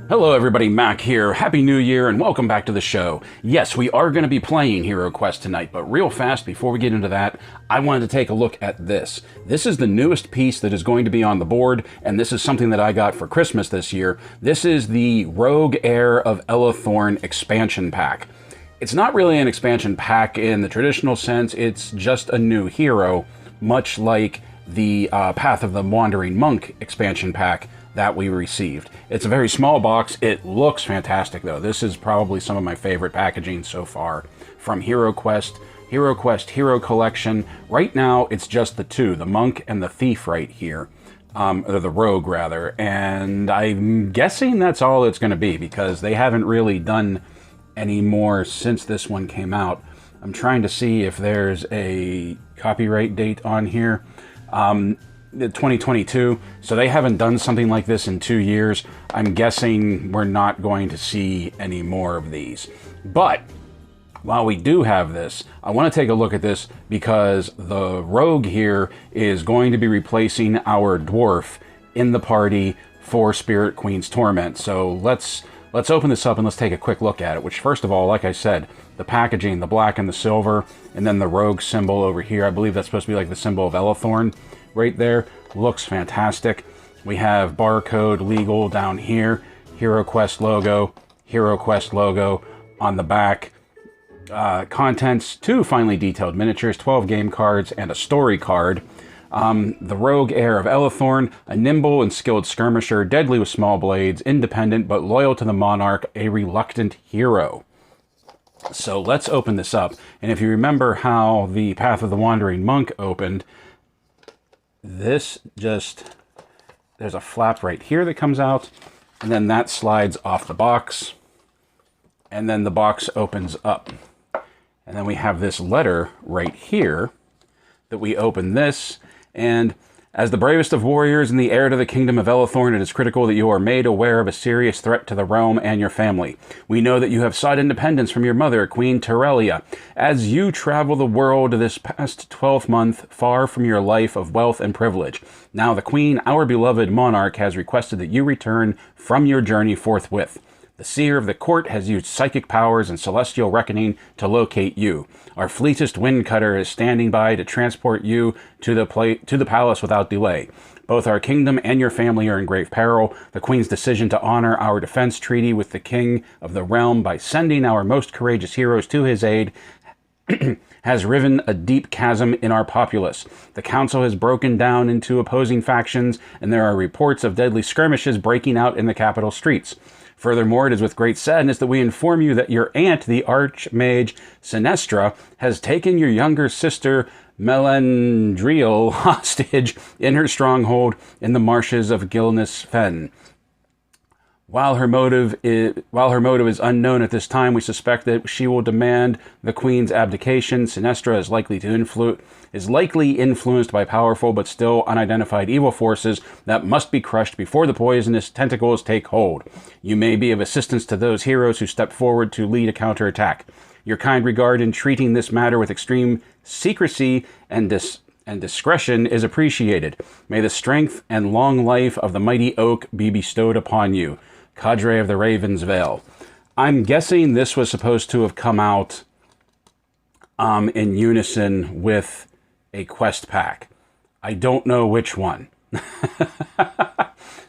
Hello everybody, Mac here. Happy New Year and welcome back to the show. Yes, we are going to be playing HeroQuest tonight, but real fast before we get into that, I wanted to take a look at this. This is the newest piece that is going to be on the board, and this is something that I got for Christmas this year. This is the Rogue Heir of Elathorn expansion pack. It's not really an expansion pack in the traditional sense, it's just a new hero, much like the Path of the Wandering Monk expansion pack that we received. It's a very small box. It looks fantastic though. This is probably some of my favorite packaging so far from HeroQuest, Hero Collection. Right now it's just the two, the Monk and the Thief right here, or the Rogue rather, and I'm guessing that's all it's going to be because they haven't really done any more since this one came out. I'm trying to see if there's a copyright date on here. 2022, so they haven't done something like this in 2 years. I'm guessing we're not going to see any more of these. But while we do have this, I want to take a look at this because the Rogue here is going to be replacing our Dwarf in the party for Spirit Queen's Torment. So let's open this up and let's take a quick look at it, which first of all, like I said, the packaging, the black and the silver, and then the Rogue symbol over here. I believe that's supposed to be like the symbol of Elathorn right there. Looks fantastic. We have barcode legal down here, HeroQuest logo on the back. Contents, 2 finely detailed miniatures, 12 game cards, and a story card. The Rogue Heir of Elathorn, a nimble and skilled skirmisher, deadly with small blades, independent but loyal to the monarch, a reluctant hero. So let's open this up. And if you remember how the Path of the Wandering Monk opened, this just, there's a flap right here that comes out, and then that slides off the box, and then the box opens up. And then we have this letter right here that we open this, and as the bravest of warriors and the heir to the kingdom of Elathorn, it is critical that you are made aware of a serious threat to the realm and your family. We know that you have sought independence from your mother, Queen Terelia. As you travel the world this past 12th month, far from your life of wealth and privilege. Now the Queen, our beloved monarch, has requested that you return from your journey forthwith. The seer of the court has used psychic powers and celestial reckoning to locate you. Our fleetest wind cutter is standing by to transport you to the palace without delay. Both our kingdom and your family are in grave peril. The Queen's decision to honor our defense treaty with the king of the realm by sending our most courageous heroes to his aid has riven a deep chasm in our populace. The council has broken down into opposing factions, and there are reports of deadly skirmishes breaking out in the capital streets. Furthermore, it is with great sadness that we inform you that your aunt, the Archmage Sinestra, has taken your younger sister, Melandriel, hostage in her stronghold in the marshes of Gilnis Fen. While her motive is unknown at this time, we suspect that she will demand the Queen's abdication. Sinestra is likely influenced by powerful but still unidentified evil forces that must be crushed before the poisonous tentacles take hold. You may be of assistance to those heroes who step forward to lead a counterattack. Your kind regard in treating this matter with extreme secrecy and discretion is appreciated. May the strength and long life of the mighty oak be bestowed upon you. Cadre of the Raven's Veil. I'm guessing this was supposed to have come out in unison with a quest pack. I don't know which one.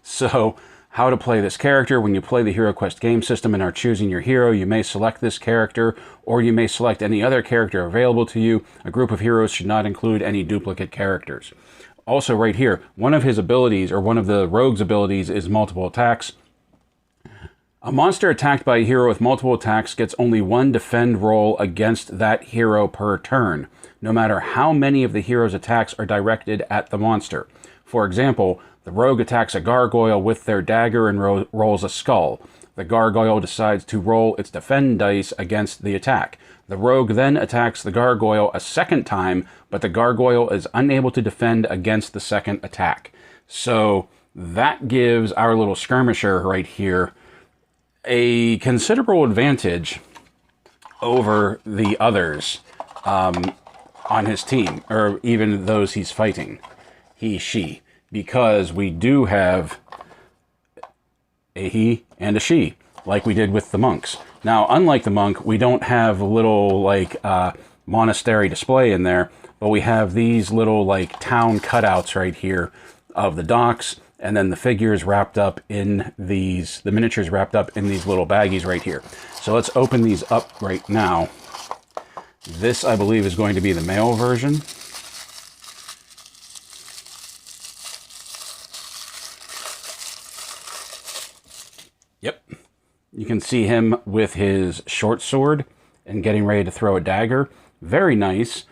So, how to play this character. When you play the HeroQuest game system and are choosing your hero, you may select this character, or you may select any other character available to you. A group of heroes should not include any duplicate characters. Also right here, one of his abilities, or one of the rogue's abilities, is multiple attacks. A monster attacked by a hero with multiple attacks gets only 1 defend roll against that hero per turn, no matter how many of the hero's attacks are directed at the monster. For example, the rogue attacks a gargoyle with their dagger and rolls a skull. The gargoyle decides to roll its defend dice against the attack. The rogue then attacks the gargoyle a second time, but the gargoyle is unable to defend against the second attack. So that gives our little skirmisher right here a considerable advantage over the others on his team, or even those he's fighting, she, because we do have and a she, like we did with the monks. Now, unlike the monk, we don't have a little, like, monastery display in there, but we have these little, like, town cutouts right here of the docks, and then the figures wrapped up in these, the miniatures wrapped up in these little baggies right here. So let's open these up right now. This, I believe, is going to be the male version. Yep. You can see him with his short sword and getting ready to throw a dagger. Very nice.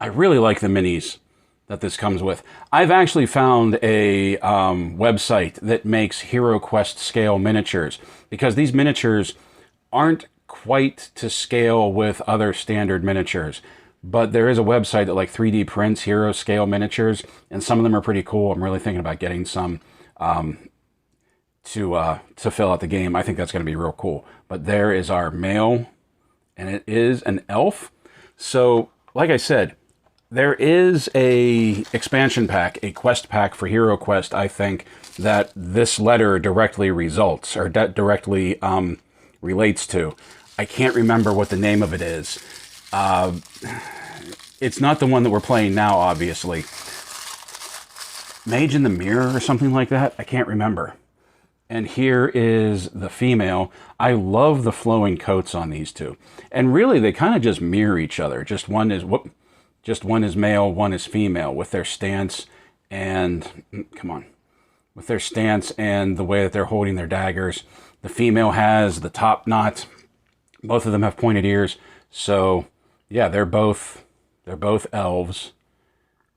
I really like the minis that this comes with. I've actually found a website that makes HeroQuest scale miniatures, because these miniatures aren't quite to scale with other standard miniatures. But there is a website that like 3D prints hero scale miniatures, and some of them are pretty cool. I'm really thinking about getting some to fill out the game. I think that's going to be real cool. But there is our male, and it is an elf. So, like I said, there is a expansion pack, a quest pack for HeroQuest, I think, that this letter directly results, or directly relates to. I can't remember what the name of it is. It's not the one that we're playing now, obviously. Mage in the Mirror or something like that? I can't remember. And here is the female. I love the flowing coats on these two. And really, they kind of just mirror each other. Just one is male, one is female, with their stance and, come on, with their stance and the way that they're holding their daggers. The female has the top knot. Both of them have pointed ears. So, yeah, they're both elves.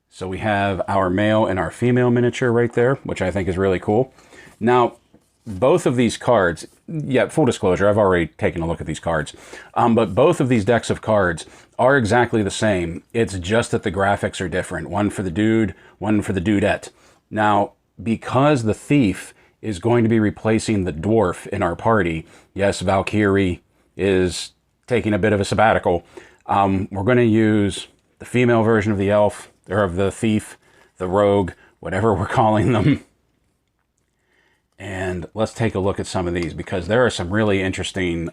So we have our male and our female miniature right there, which I think is really cool. Now, both of these cards, yeah, full disclosure, I've already taken a look at these cards, but both of these decks of cards are exactly the same. It's just that the graphics are different. One for the dude, one for the dudette. Now, because the thief is going to be replacing the dwarf in our party, yes, Valkyrie is taking a bit of a sabbatical, we're going to use the female version of the elf, or of the thief, the rogue, whatever we're calling them. And let's take a look at some of these, because there are some really interesting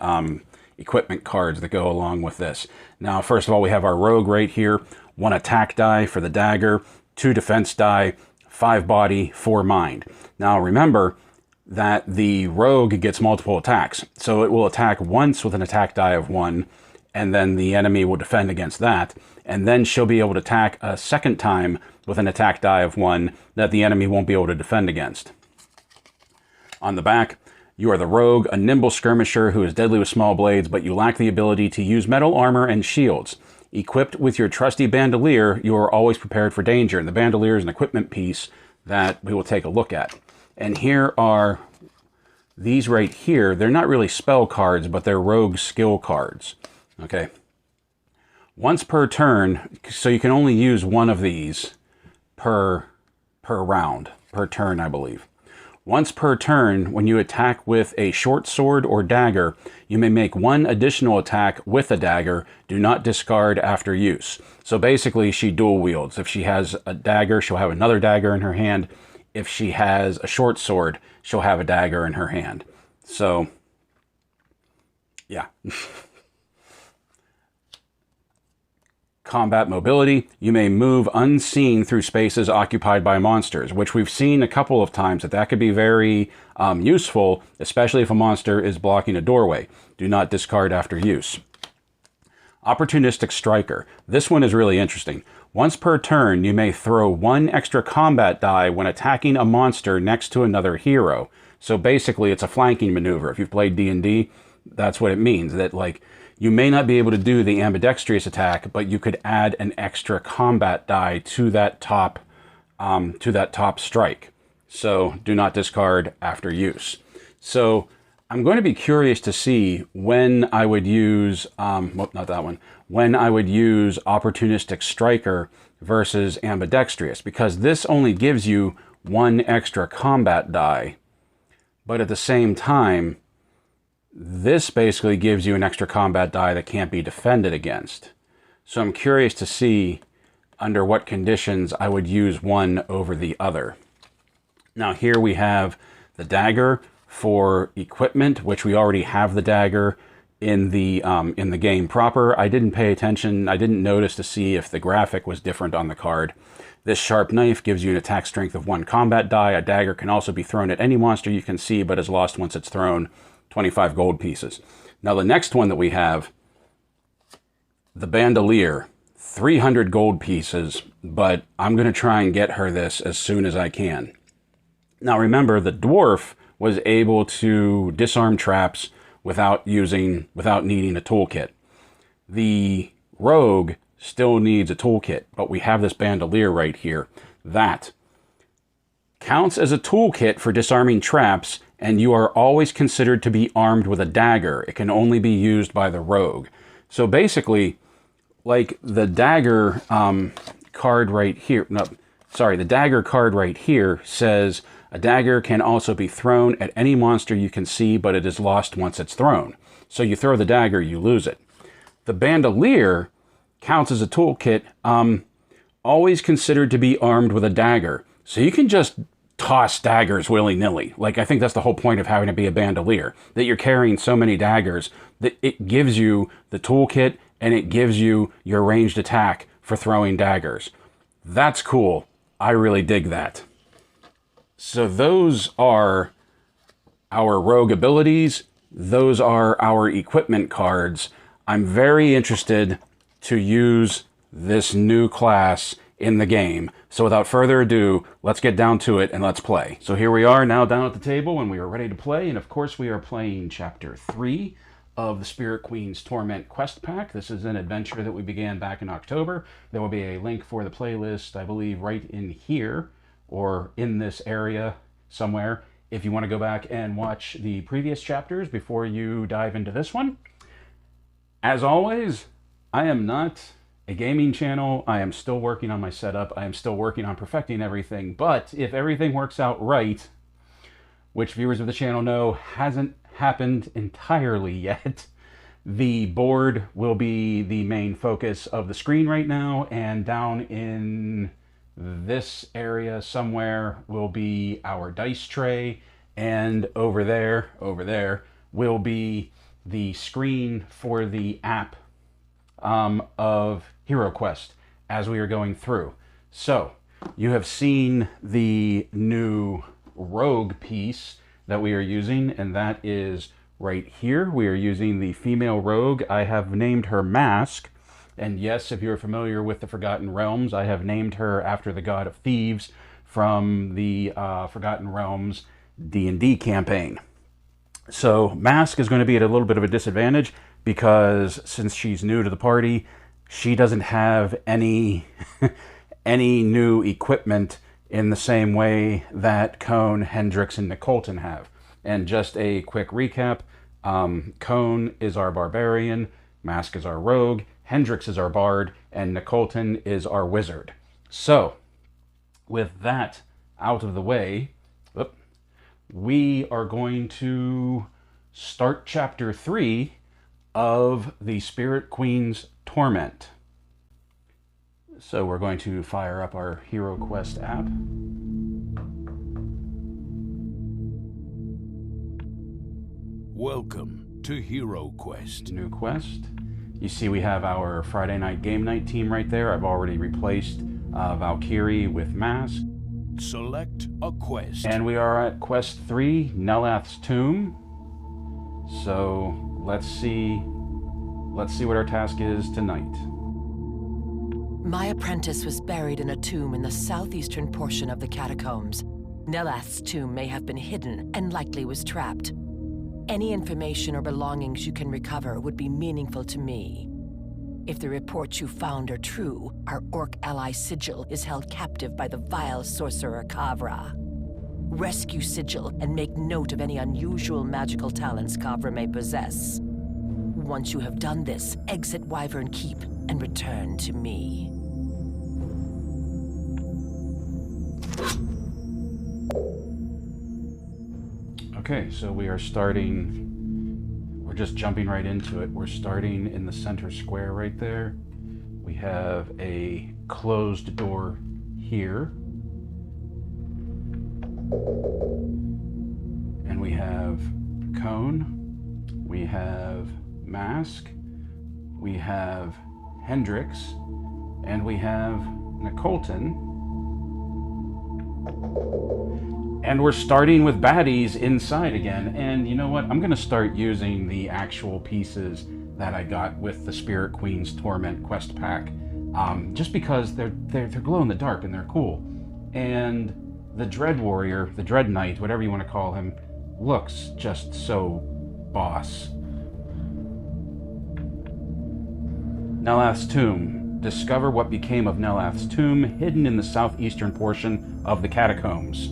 equipment cards that go along with this. Now, first of all, we have our rogue right here. 1 attack die for the dagger, 2 defense die, 5 body, 4 mind. Now, remember that the rogue gets multiple attacks. So it will attack once with an attack die of 1, and then the enemy will defend against that. And then she'll be able to attack a second time with an attack die of 1 that the enemy won't be able to defend against. On the back, you are the rogue, a nimble skirmisher who is deadly with small blades, but you lack the ability to use metal armor and shields. Equipped with your trusty bandolier, you are always prepared for danger. And the bandolier is an equipment piece that we will take a look at. And here are these right here. They're not really spell cards, but they're rogue skill cards. Okay. Once per turn, so you can only use one of these per round, per turn, I believe. Once per turn, when you attack with a short sword or dagger, you may make 1 additional attack with a dagger. Do not discard after use. So basically, she dual wields. If she has a dagger, she'll have another dagger in her hand. If she has a short sword, she'll have a dagger in her hand. So, yeah. Combat mobility. You may move unseen through spaces occupied by monsters, which we've seen a couple of times that could be very useful, especially if a monster is blocking a doorway. Do not discard after use. Opportunistic Striker. This one is really interesting. Once per turn, you may throw 1 extra combat die when attacking a monster next to another hero. So basically, it's a flanking maneuver. If you've played D&D, that's what it means. That, like, you may not be able to do the ambidextrous attack, but you could add an extra combat die to that top strike. So do not discard after use. So I'm going to be curious to see when I would use, when I would use Opportunistic Striker versus ambidextrous, because this only gives you 1 extra combat die, but at the same time, this basically gives you an extra combat die that can't be defended against. So I'm curious to see under what conditions I would use one over the other. Now here we have the dagger for equipment, which we already have the dagger in the game proper. I didn't pay attention. I didn't notice to see if the graphic was different on the card. This sharp knife gives you an attack strength of 1 combat die. A dagger can also be thrown at any monster you can see, but is lost once it's thrown. 25 gold pieces. Now the next one that we have, the bandolier, 300 gold pieces, but I'm going to try and get her this as soon as I can. Now remember, the dwarf was able to disarm traps without needing a toolkit. The rogue still needs a toolkit, but we have this bandolier right here. That counts as a toolkit for disarming traps, and you are always considered to be armed with a dagger. It can only be used by the rogue. So basically, like the dagger card right here, the dagger card right here says a dagger can also be thrown at any monster you can see, but it is lost once it's thrown. So you throw the dagger, you lose it. The bandolier counts as a toolkit, always considered to be armed with a dagger. So you can just toss daggers willy-nilly. Like, I think that's the whole point of having to be a bandolier, that you're carrying so many daggers that it gives you the toolkit and it gives you your ranged attack for throwing daggers. That's cool. I really dig that. So those are our rogue abilities. Those are our equipment cards. I'm very interested to use this new class in the game. So without further ado, let's get down to it and let's play. So here we are now down at the table and we are ready to play. And of course we are playing Chapter 3 of the Spirit Queen's Torment quest pack. This is an adventure that we began back in October. There will be a link for the playlist, I believe, right in here or in this area somewhere if you want to go back and watch the previous chapters before you dive into this one. As always, I am not a gaming channel. I am still working on my setup. I am still working on perfecting everything. But if everything works out right, which viewers of the channel know hasn't happened entirely yet, the board will be the main focus of the screen right now, and down in this area somewhere will be our dice tray, and over there will be the screen for the app of HeroQuest as we are going through. So you have seen the new rogue piece that we are using, and that is right here. We are using the female rogue. I have named her Mask, and yes, if you're familiar with the Forgotten Realms, I have named her after the god of thieves from the Forgotten Realms D&D campaign. So Mask is going to be at a little bit of a disadvantage because since she's new to the party, she doesn't have any new equipment in the same way that Cone, Hendrix, and Nicolton have. And just a quick recap, Cone is our barbarian, Mask is our rogue, Hendrix is our bard, and Nicolton is our wizard. So, with that out of the way, we are going to start Chapter 3 of the Spirit Queen's Torment. So we're going to fire up our HeroQuest app. Welcome to HeroQuest. New quest. You see we have our Friday night game night team right there. I've already replaced Valkyrie with Mask. Select a quest. And we are at Quest 3, Nelath's Tomb. So let's see what our task is tonight. My apprentice was buried in a tomb in the southeastern portion of the catacombs. Nelath's tomb may have been hidden and likely was trapped. Any information or belongings you can recover would be meaningful to me. If the reports you found are true, our orc ally Sigil is held captive by the vile sorcerer Kavra. Rescue Sigil and make note of any unusual magical talents Kavra may possess. Once you have done this, exit Wyvern Keep and return to me. Okay, so we are starting, we're just jumping right into it. We're starting in the center square right there. We have a closed door here. And we have Cone. We have Mask. We have Hendrix. And we have Nicolton. And we're starting with baddies inside again. And you know what? I'm going to start using the actual pieces that I got with the Spirit Queen's Torment quest pack. Just because they're glow in the dark and they're cool. And the Dread Warrior, the Dread Knight, whatever you want to call him, looks just so boss. Nelath's Tomb. Discover what became of Nelath's tomb, hidden in the southeastern portion of the catacombs.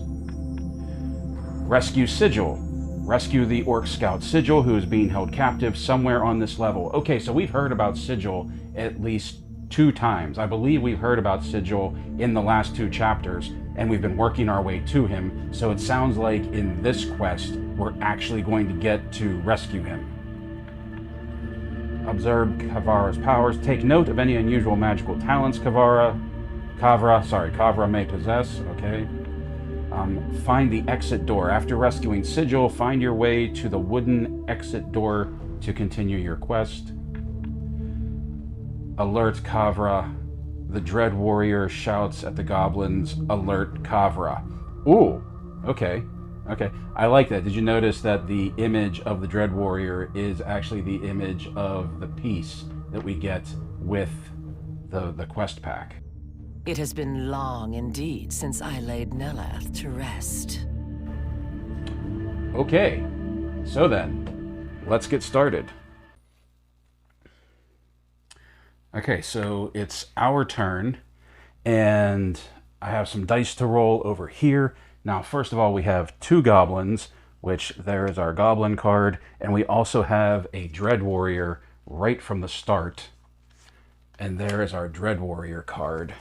Rescue Sigil. Rescue the Orc Scout Sigil, who is being held captive somewhere on this level. Okay, so we've heard about Sigil at least 2 times. I believe we've heard about Sigil in the last 2 chapters, and we've been working our way to him, so it sounds like in this quest, we're actually going to get to rescue him. Observe Kavra's powers. Take note of any unusual magical talents Kavra may possess. Okay. Find the exit door. After rescuing Sigil, find your way to the wooden exit door to continue your quest. Alert Kavra. The Dread Warrior shouts at the goblins, alert Kavra. Ooh, okay. Okay, I like that. Did you notice that the image of the Dread Warrior is actually the image of the piece that we get with the quest pack? It has been long indeed since I laid Nelath to rest. Okay, so then, let's get started. Okay, so it's our turn, and I have some dice to roll over here. Now, first of all, we have 2 goblins, which there is our goblin card, and we also have a Dread Warrior right from the start. And there is our Dread Warrior card.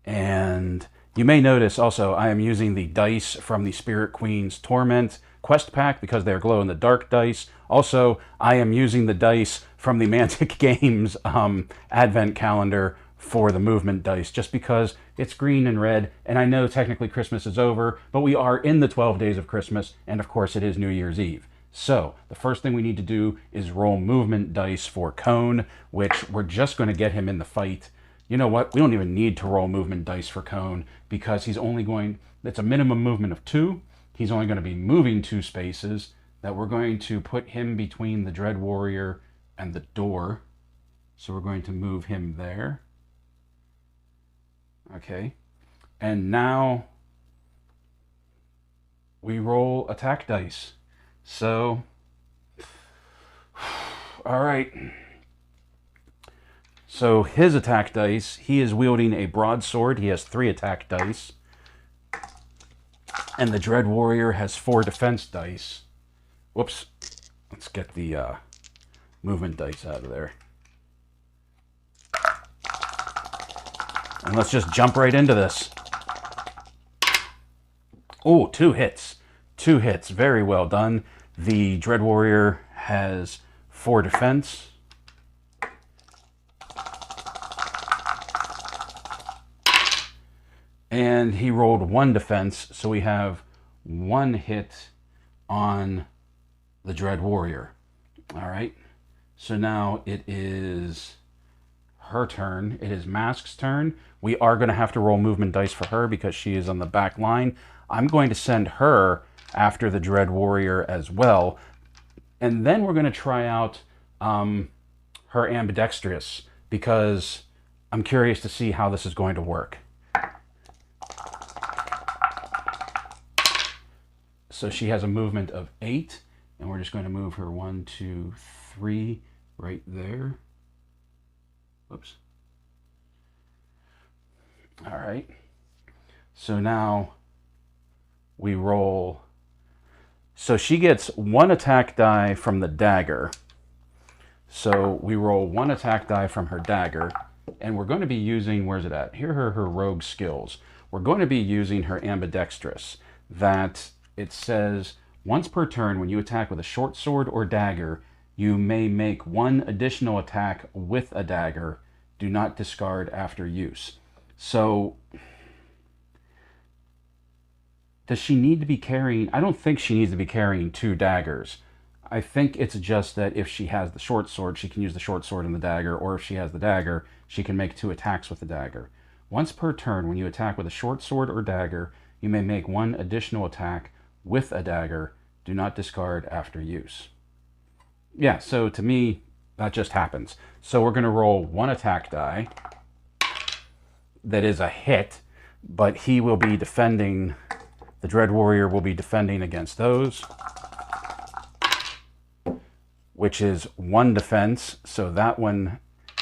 And you may notice also I am using the dice from the Spirit Queen's Torment quest pack because they're glow-in-the-dark dice. Also, I am using the dice from the Mantic Games Advent Calendar for the movement dice, just because it's green and red, and I know technically Christmas is over, but we are in the 12 days of Christmas, and of course it is New Year's Eve. So, the first thing we need to do is roll movement dice for Cone, which we're just going to get him in the fight. You know what? We don't even need to roll movement dice for Cone, because he's only going, it's a minimum movement of 2. He's only going to be moving 2 spaces, that we're going to put him between the Dread Warrior and the door. So we're going to move him there. Okay, and now we roll attack dice. So, all right. So his attack dice, he is wielding a broadsword. He has 3 attack dice. And the Dread Warrior has 4 defense dice. Whoops. Let's get the movement dice out of there. And let's just jump right into this. Oh, 2 hits. 2 hits. Very well done. The Dread Warrior has 4 defense. And he rolled 1 defense, so we have 1 hit on the Dread Warrior. All right. So now it is her turn. It is Mask's turn. We are going to have to roll movement dice for her because she is on the back line. I'm going to send her after the Dread Warrior as well. And then we're going to try out her ambidextrous because I'm curious to see how this is going to work. So she has a movement of 8, and we're just going to move her 1, 2, 3 right there. Whoops. All right. So now we roll. So she gets 1 attack die from the dagger. So we roll 1 attack die from her dagger, and we're going to be using, where's it at? Here are her rogue skills. We're going to be using her ambidextrous. That it says, once per turn, when you attack with a short sword or dagger, you may make 1 additional attack with a dagger. Do not discard after use. So, Does she need to be carrying... I don't think she needs to be carrying 2 daggers. I think it's just that if she has the short sword, she can use the short sword and the dagger, or if she has the dagger, she can make 2 attacks with the dagger. Once per turn, when you attack with a short sword or dagger, you may make 1 additional attack with a dagger. Do not discard after use. Yeah, so to me, that just happens. So we're going to roll 1 attack die. That is a hit, but he will be defending... The Dread Warrior will be defending against those, which is 1 defense, so that one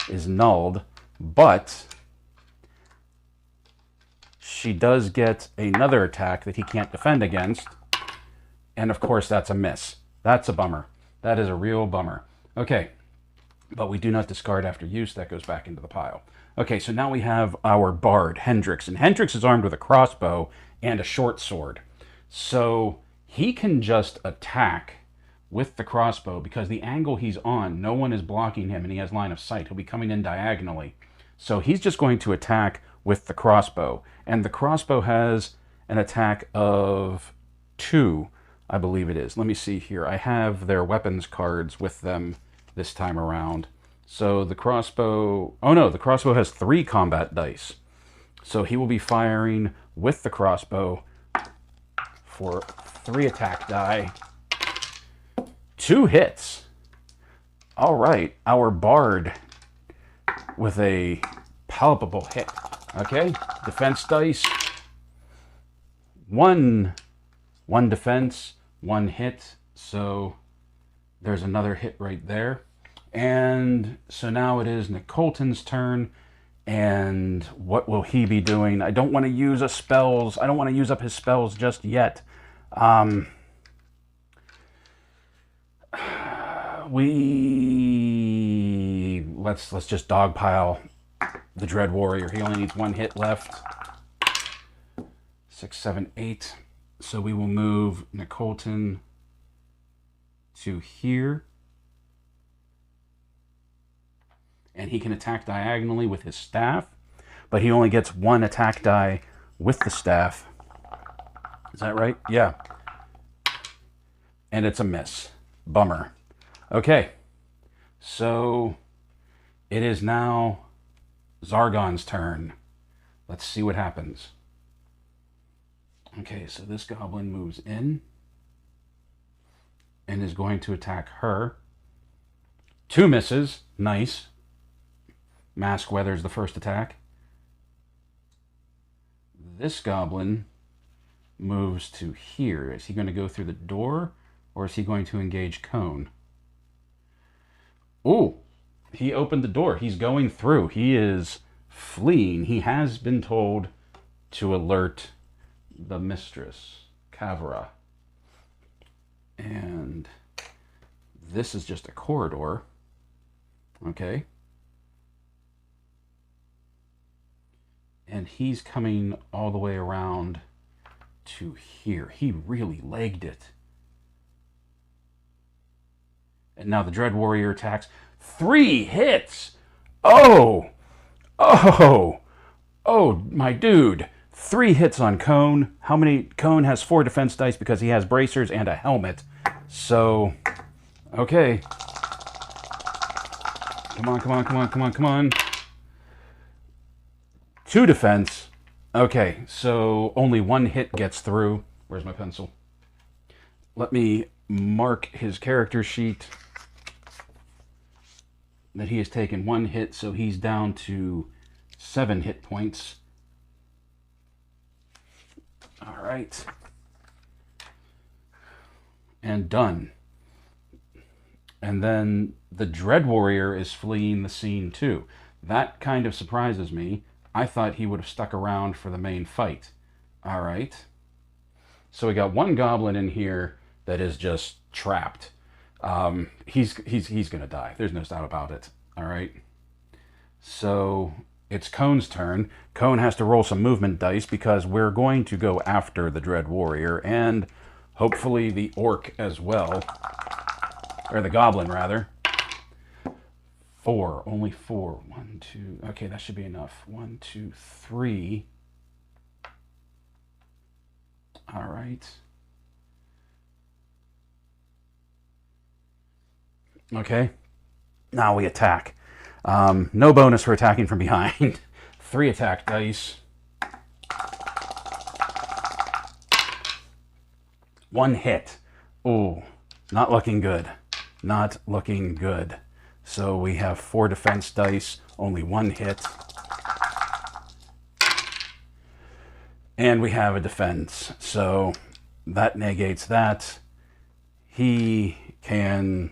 is nulled, but she does get another attack that he can't defend against, and of course that's a miss. That's a bummer. That is a real bummer. Okay, but we do not discard after use. That goes back into the pile. Okay, so now we have our Bard, Hendrix, and Hendrix is armed with a crossbow and a short sword. So he can just attack with the crossbow because the angle he's on, no one is blocking him and he has line of sight. He'll be coming in diagonally. So he's just going to attack with the crossbow. And the crossbow has an attack of 2, I believe it is. Let me see here. I have their weapons cards with them this time around. So the crossbow... Oh no, the crossbow has 3 combat dice. So he will be firing with the crossbow for 3 attack die. 2 hits. All right, our Bard with a palpable hit. Okay, defense dice. 1 defense, 1 hit. So there's another hit right there. And so now it is Nicolton's turn. And what will he be doing? I don't want to use a spells. I don't want to use up his spells just yet. Let's just dogpile the Dread Warrior. He only needs 1 hit left. 6, 7, 8. So we will move Nicolton to here. And he can attack diagonally with his staff, but he only gets 1 attack die with the staff. Is that right? Yeah. And it's a miss. Bummer. Okay. So it is now Zargon's turn. Let's see what happens. Okay, so this goblin moves in and is going to attack her. 2 misses. Nice. Mask weathers the first attack. This goblin moves to here. Is he going to go through the door, or is he going to engage Cone? Ooh, he opened the door. He's going through. He is fleeing. He has been told to alert the mistress, Kavra. And this is just a corridor. Okay. And he's coming all the way around to here. He really legged it. And now the Dread Warrior attacks. 3 hits! Oh! Oh! Oh, my dude. 3 hits on Cone. How many? Cone has 4 defense dice because he has bracers and a helmet. So, okay. Come on, come on, come on, come on, come on. 2 defense. Okay, so only 1 hit gets through. Where's my pencil? Let me mark his character sheet that he has taken 1 hit, so he's down to 7 hit points. All right. And done. And then the Dread Warrior is fleeing the scene too. That kind of surprises me. I thought he would have stuck around for the main fight. All right. So we got 1 goblin in here that is just trapped. He's going to die. There's no doubt about it. All right. So it's Cone's turn. Cone has to roll some movement dice because we're going to go after the Dread Warrior and hopefully the orc as well. Or the goblin, rather. 4. Only 4. 1, 2. Okay, that should be enough. 1, 2, 3. All right. Okay. Now we attack. No bonus for attacking from behind. 3 attack dice. 1 hit. Ooh, not looking good. Not looking good. So we have 4 defense dice, only 1 hit. And we have a defense. So that negates that. He's going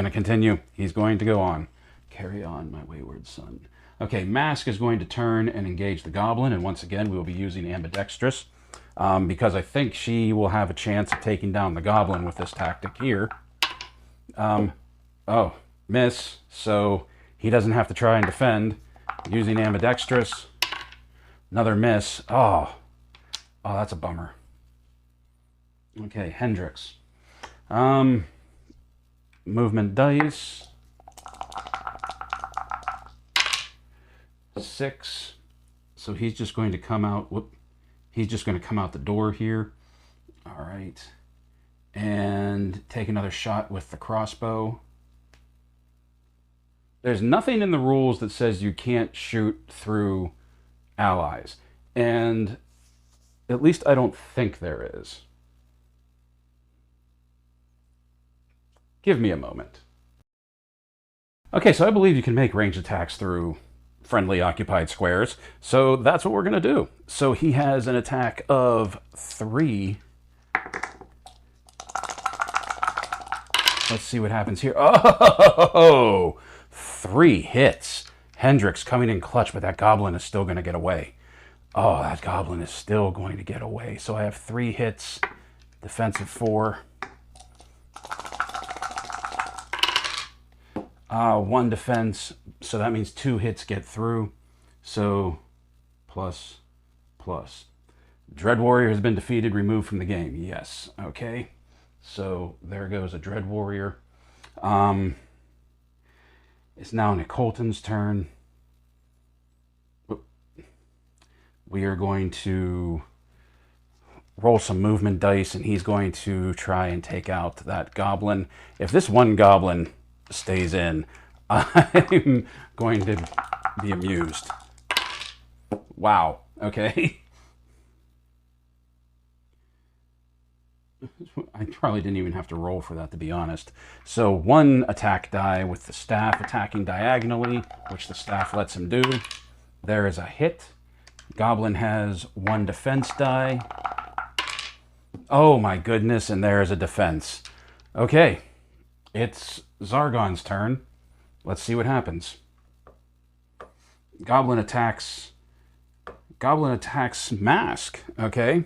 to continue. He's going to go on. Carry on, my wayward son. Okay, Mask is going to turn and engage the goblin. And once again, we will be using Ambidextrous. Because I think she will have a chance of taking down the goblin with this tactic here. Oh, miss. So he doesn't have to try and defend. Using Ambidextrous. Another miss. Oh, that's a bummer. Okay, Hendrix. Movement dice. 6. So he's just going to come out. Whoop. He's just going to come out the door here. All right. And take another shot with the crossbow. There's nothing in the rules that says you can't shoot through allies. And at least I don't think there is. Give me a moment. Okay, so I believe you can make ranged attacks through friendly occupied squares. So that's what we're going to do. So he has an attack of 3. Let's see what happens here. Oh, 3 hits. Hendrix coming in clutch, but that goblin is still going to get away. Oh, that goblin is still going to get away. So I have 3 hits, defensive 4. 1 defense, so that means 2 hits get through. So, plus. Dread Warrior has been defeated, removed from the game. Yes, okay. So, there goes a Dread Warrior. It's now Nicolton's turn. We are going to roll some movement dice, and he's going to try and take out that goblin. If this one goblin stays in, I'm going to be amused. Wow. Okay. I probably didn't even have to roll for that, to be honest. So 1 attack die with the staff attacking diagonally, which the staff lets him do. There is a hit. Goblin has 1 defense die. Oh my goodness, and there is a defense. Okay. It's Zargon's turn. Let's see what happens. Goblin attacks Mask. Okay.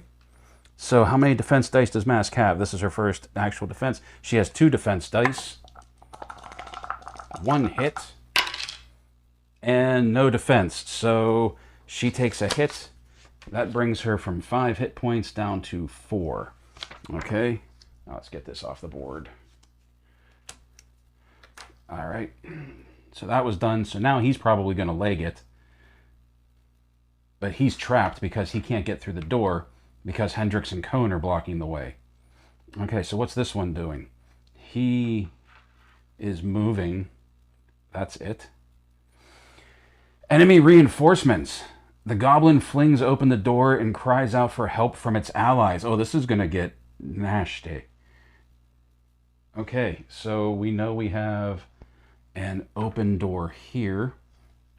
So how many defense dice does Mask have? This is her first actual defense. She has 2 defense dice. 1 hit. And no defense. So she takes a hit. That brings her from 5 hit points down to 4. Okay. Now let's get this off the board. All right, so that was done. So now he's probably going to leg it. But he's trapped because he can't get through the door because Hendrix and Cone are blocking the way. Okay, so what's this one doing? He is moving. That's it. Enemy reinforcements. The goblin flings open the door and cries out for help from its allies. Oh, this is going to get nasty. Okay, so we know we have an open door here,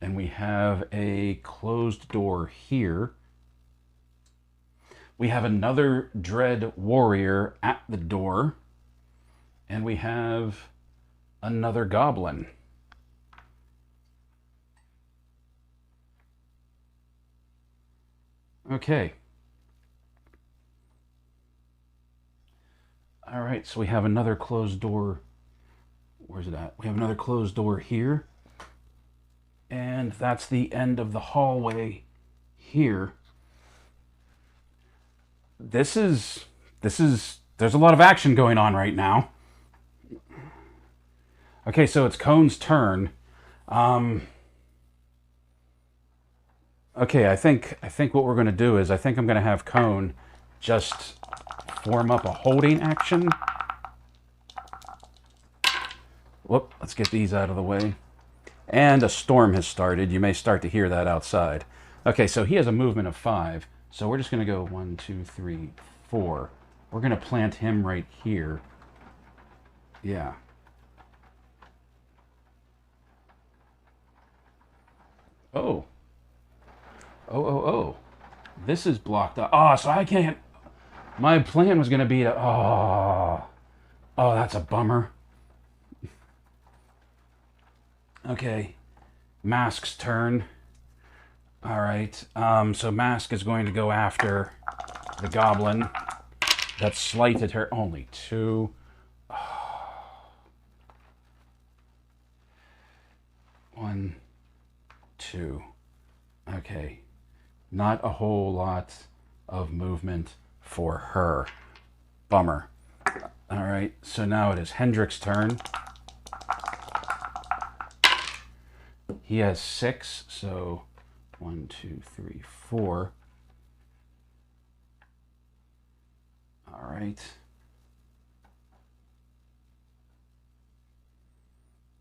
and we have a closed door here. We have another Dread Warrior at the door, and we have another goblin. Okay. All right, so we have another closed door. Where's it at? We have another closed door here. And that's the end of the hallway here. There's a lot of action going on right now. Okay, so it's Cone's turn. Okay, I think what we're going to do is I think I'm going to have Cone just form up a holding action. Whoop, let's get these out of the way. And a storm has started. You may start to hear that outside. Okay, so he has a movement of 5. So we're just going to go 1, 2, 3, 4. We're going to plant him right here. Yeah. Oh. Oh. This is blocked up. Oh, so I can't... My plan was going to be to... Oh, that's a bummer. Okay. Mask's turn. All right. So Mask is going to go after the goblin that slighted her. Only 2. Oh. 1, 2. Okay. Not a whole lot of movement for her. Bummer. All right. So now it is Hendrick's turn. He has 6, so 1, 2, 3, 4. All right.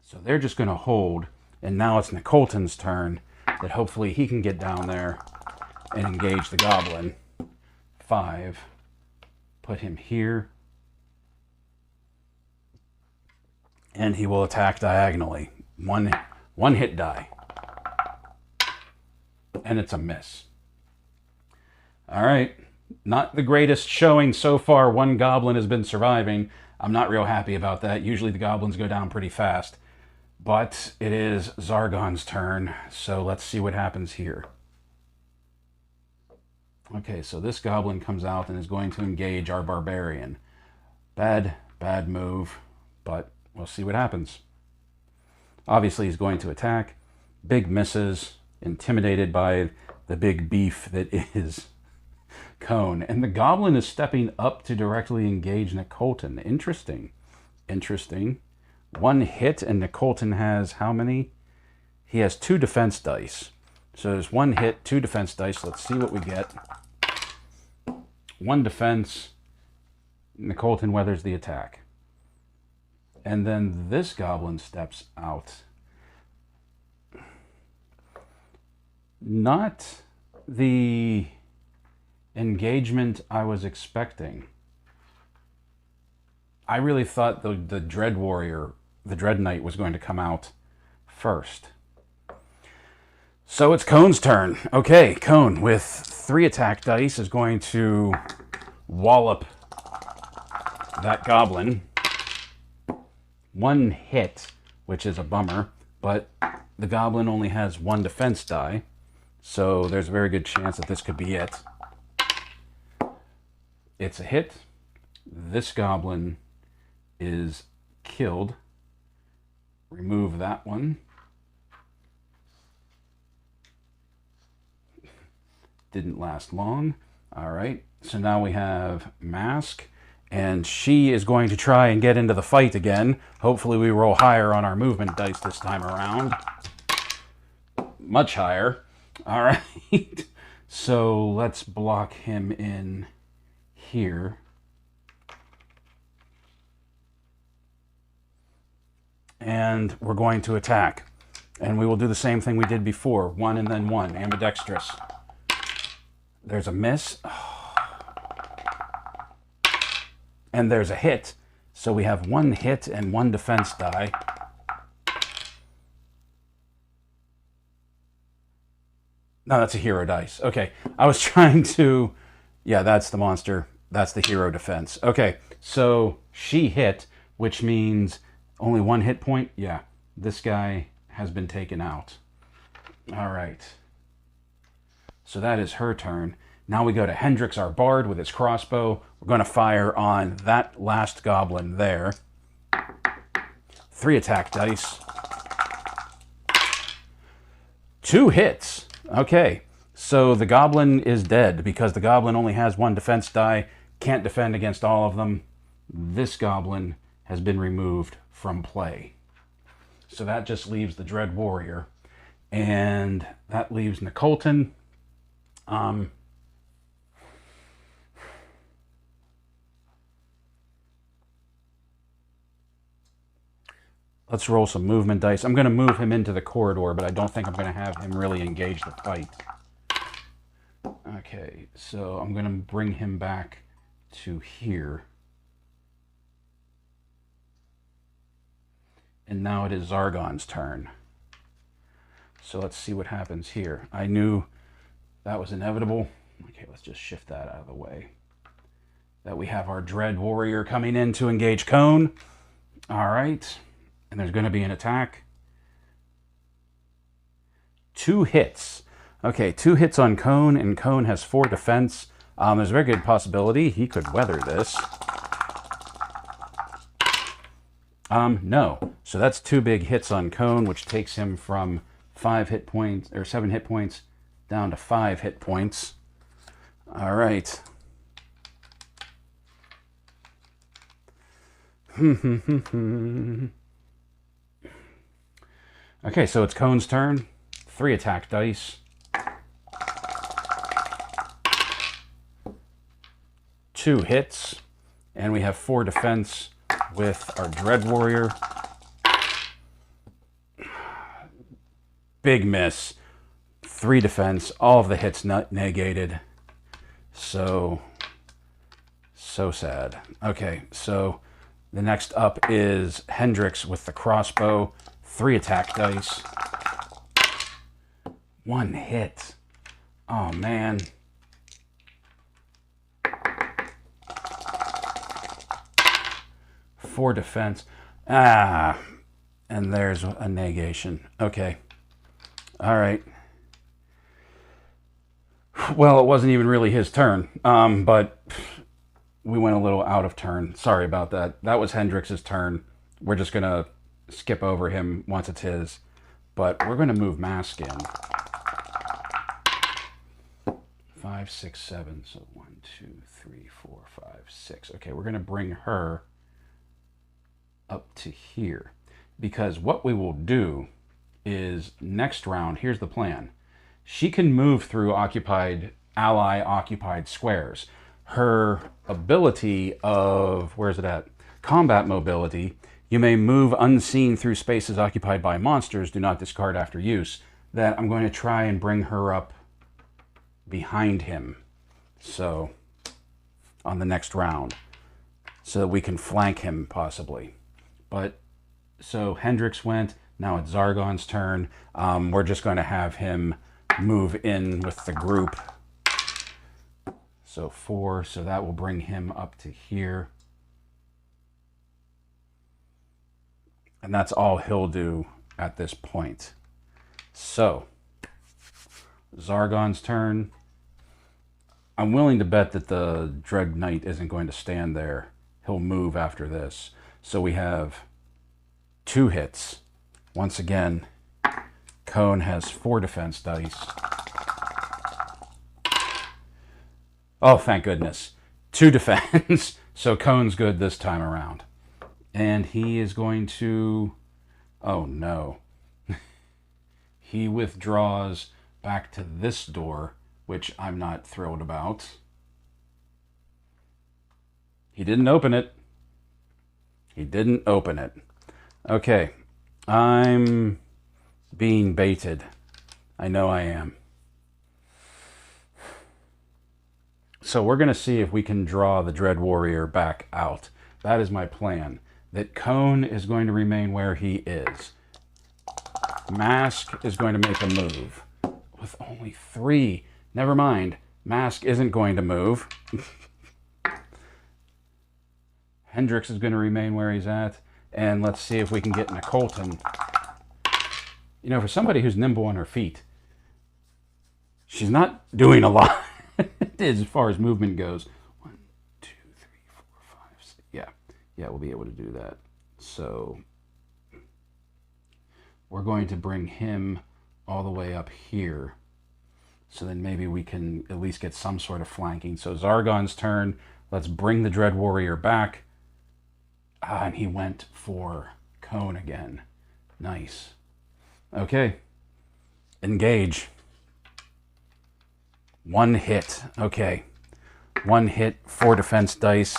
So they're just going to hold, and now it's Nicolton's turn, that hopefully he can get down there and engage the goblin. 5. Put him here. And he will attack diagonally. One hit die. And it's a miss. All right. Not the greatest showing so far. One goblin has been surviving. I'm not real happy about that. Usually the goblins go down pretty fast. But it is Zargon's turn. So let's see what happens here. Okay, so this goblin comes out and is going to engage our barbarian. Bad move. But we'll see what happens. Obviously, he's going to attack. Big misses, intimidated by the big beef that is Cone. And the goblin is stepping up to directly engage Nicolton. Interesting. 1 hit, and Nicolton has how many? He has 2 defense dice. So there's 1 hit, 2 defense dice. Let's see what we get. 1 defense. Nicolton weathers the attack. And then this goblin steps out. Not the engagement I was expecting. I really thought the Dread Warrior, the Dread Knight, was going to come out first. So it's Cone's turn. Okay, Cone with 3 attack dice is going to wallop that goblin. 1 hit, which is a bummer, but the goblin only has 1 defense die, so there's a very good chance that this could be it. It's a hit. This goblin is killed. Remove that one. Didn't last long. All right, so now we have Mask. And she is going to try and get into the fight again. Hopefully we roll higher on our movement dice this time around. Much higher. All right. So let's block him in here. And we're going to attack. And we will do the same thing we did before. 1 and then 1. Ambidextrous. There's a miss. And there's a hit, so we have 1 hit and 1 defense die. No, that's a hero dice. Okay, I was trying to... Yeah, that's the monster. That's the hero defense. Okay, so she hit, which means only 1 hit point. Yeah, this guy has been taken out. All right. So that is her turn. Now we go to Hendrix, our bard, with his crossbow. We're going to fire on that last goblin there. 3 attack dice. 2 hits. Okay, so the goblin is dead because the goblin only has 1 defense die. Can't defend against all of them. This goblin has been removed from play. So that just leaves the Dread Warrior. And that leaves Nicolton. Let's roll some movement dice. I'm going to move him into the corridor, but I don't think I'm going to have him really engage the fight. Okay, so I'm going to bring him back to here. And now it is Zargon's turn. So let's see what happens here. I knew that was inevitable. Okay, let's just shift that out of the way. That we have our Dread Warrior coming in to engage Cone. All right. And there's going to be an attack. 2 hits. Okay, 2 hits on Cone, and Cone has 4 defense. There's a very good possibility he could weather this. No. So that's 2 big hits on Cone, which takes him from 5 hit points, or 7 hit points, down to 5 hit points. All right. Okay, so it's Cone's turn. 3 attack dice. 2 hits. And we have 4 defense with our Dread Warrior. Big miss. 3 defense. All of the hits negated. So sad. Okay, so the next up is Hendrix with the crossbow. 3 attack dice. 1 hit. Oh, man. Four defense. And there's a negation. Okay. All right. Well, it wasn't even really his turn, but we went a little out of turn. Sorry about that. That was Hendrix's turn. We're just going to skip over him once it's his, but we're going to move Mask in. 5, 6, 7. So 1, 2, 3, 4, 5, 6. Okay, we're going to bring her up to here, because what we will do is next round, here's the plan. She can move through ally-occupied squares. Her ability of, where's it at? Combat mobility. You may move unseen through spaces occupied by monsters. Do not discard after use. That I'm going to try and bring her up behind him. So, on the next round. So that we can flank him, possibly. But, so Hendrix went. Now it's Zargon's turn. We're just going to have him move in with the group. So 4, so that will bring him up to here. And that's all he'll do at this point. So, Zargon's turn. I'm willing to bet that the Dread Knight isn't going to stand there. He'll move after this. So we have 2 hits. Once again, Cone has 4 defense dice. Oh, thank goodness. 2 defense. So Cone's good this time around. And he is going to... Oh, no. He withdraws back to this door, which I'm not thrilled about. He didn't open it. He didn't open it. Okay. I'm being baited. I know I am. So we're going to see if we can draw the Dread Warrior back out. That is my plan. That Cone is going to remain where he is. Mask is going to make a move. With only 3. Never mind. Mask isn't going to move. Hendrix is going to remain where he's at. And let's see if we can get Nicole. You know, for somebody who's nimble on her feet, she's not doing a lot as far as movement goes. 1, 2, 3, 4, 5, 6. Yeah, we'll be able to do that. So we're going to bring him all the way up here. So then maybe we can at least get some sort of flanking. So Zargon's turn. Let's bring the Dread Warrior back. And he went for Cone again. Nice. Okay. Engage. 1 hit. Okay. 1 hit, 4 defense dice.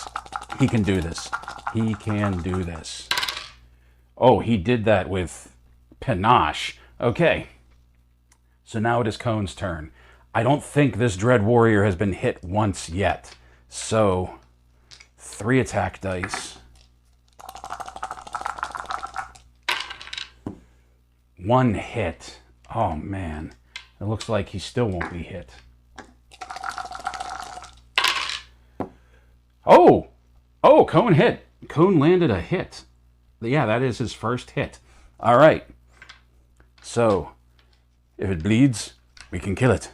He can do this. He can do this. Oh, he did that with panache. Okay. So now it is Cone's turn. I don't think this Dread Warrior has been hit once yet. So, 3 attack dice. 1 hit. Oh, man. It looks like he still won't be hit. Oh! Oh, Cone hit. Cone landed a hit. Yeah, that is his first hit. All right. So, if it bleeds, we can kill it.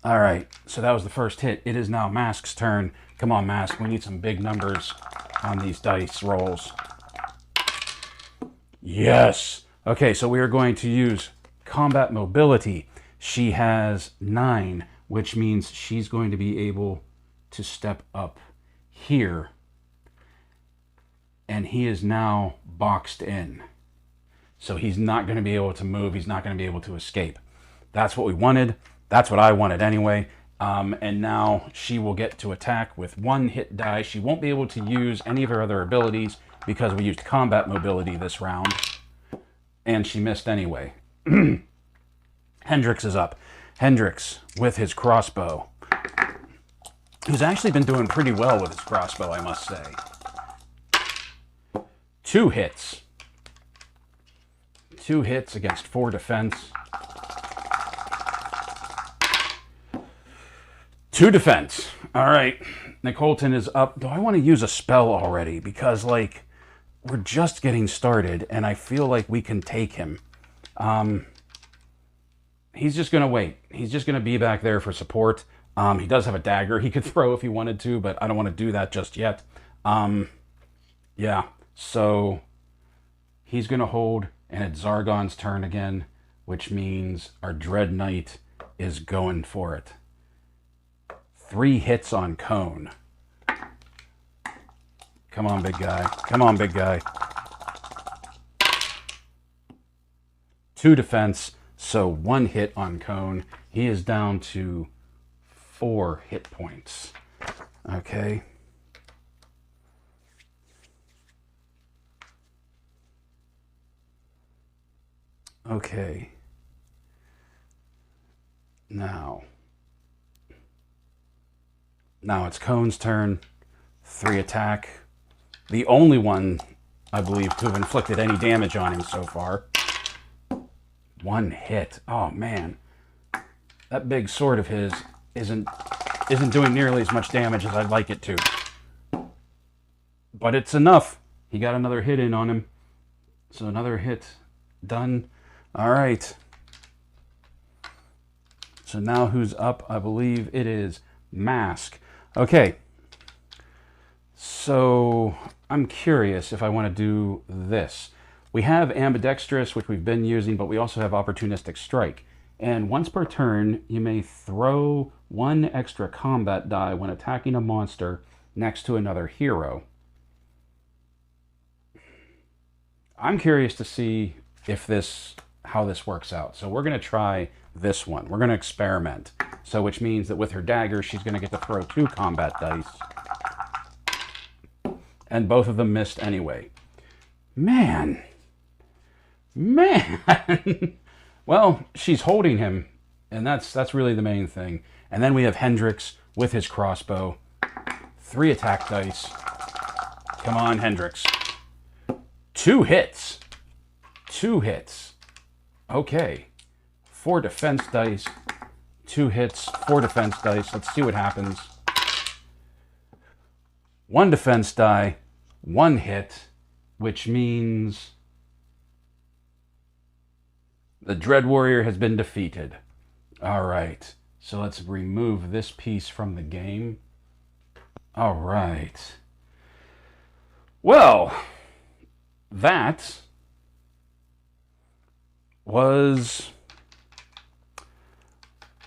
All right, so that was the first hit. It is now Mask's turn. Come on, Mask. We need some big numbers on these dice rolls. Yes. Okay, so we are going to use combat mobility. She has 9, which means she's going to be able to step up here. And he is now boxed in. So he's not going to be able to move. He's not going to be able to escape. That's what we wanted. That's what I wanted anyway. And now she will get to attack with 1 hit die. She won't be able to use any of her other abilities because we used combat mobility this round. And she missed anyway. Hendrix is up. Hendrix with his crossbow. Who's actually been doing pretty well with his crossbow, I must say. 2 hits. 2 hits against 4 defense. 2 defense. All right. Nicolton is up. Do I want to use a spell already? Because, like, we're just getting started, and I feel like we can take him. He's just going to wait. He's just going to be back there for support. He does have a dagger he could throw if he wanted to, but I don't want to do that just yet. Yeah. So he's going to hold, and it's Zargon's turn again, which means our Dread Knight is going for it. 3 hits on Cone. Come on, big guy. Come on, big guy. 2 defense, so 1 hit on Cone. He is down to 4 hit points. Okay. Okay. Now it's Cone's turn. 3 attack. The only one, I believe, to have inflicted any damage on him so far. 1 hit. Oh, man. That big sword of his isn't doing nearly as much damage as I'd like it to. But it's enough. He got another hit in on him. So another hit done. All right. So now who's up? I believe it is Mask. Okay. So I'm curious if I want to do this. We have Ambidextrous, which we've been using, but we also have Opportunistic Strike. And once per turn, you may throw 1 extra combat die when attacking a monster next to another hero. I'm curious to see if how this works out. So we're going to try this one. We're going to experiment. So which means that with her dagger, she's going to get to throw 2 combat dice. And both of them missed anyway. Man. Well, she's holding him, and that's really the main thing. And then we have Hendrix with his crossbow. 3 attack dice. Come on, Hendrix. 2 hits. 2 hits. Okay. 4 defense dice. 2 hits, 4 defense dice. Let's see what happens. 1 defense die, 1 hit, which means the Dread Warrior has been defeated. All right. So let's remove this piece from the game. All right. Well, that was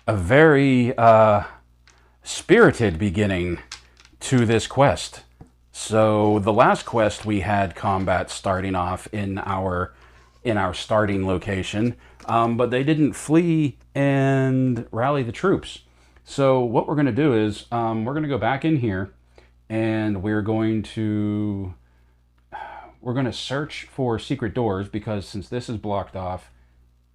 a very spirited beginning to this quest. So the last quest we had combat starting off in our starting location, but they didn't flee and rally the troops. So what we're going to do is we're going to go back in here, and we're going to we're going to search for secret doors, because since this is blocked off,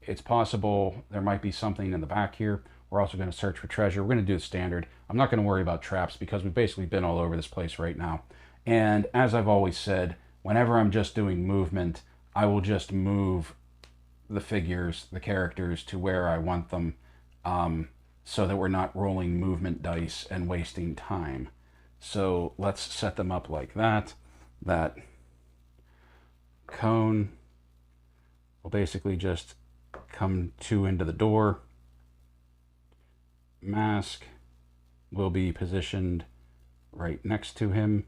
it's possible there might be something in the back here. We're also going to search for treasure. We're going to do the standard. I'm not going to worry about traps because we've basically been all over this place right now. And as I've always said, whenever I'm just doing movement, I will just move the figures, the characters, to where I want them, so that we're not rolling movement dice and wasting time. So let's set them up like that. That cone will basically just come 2 into the door. Mask will be positioned right next to him.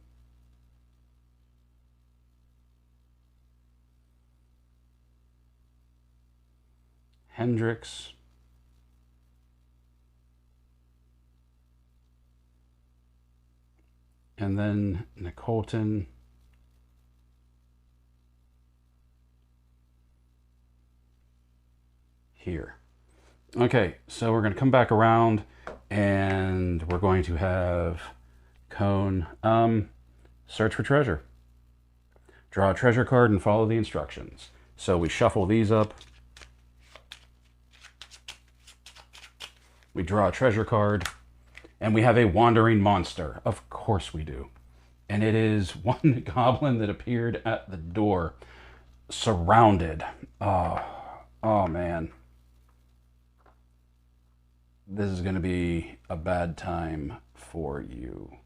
Hendrix and then Nicolton here. Okay, so we're going to come back around and we're going to have Cone search for treasure. Draw a treasure card and follow the instructions. So we shuffle these up. We draw a treasure card, and we have a wandering monster. Of course we do. And it is one goblin that appeared at the door, surrounded. Oh man. This is going to be a bad time for you.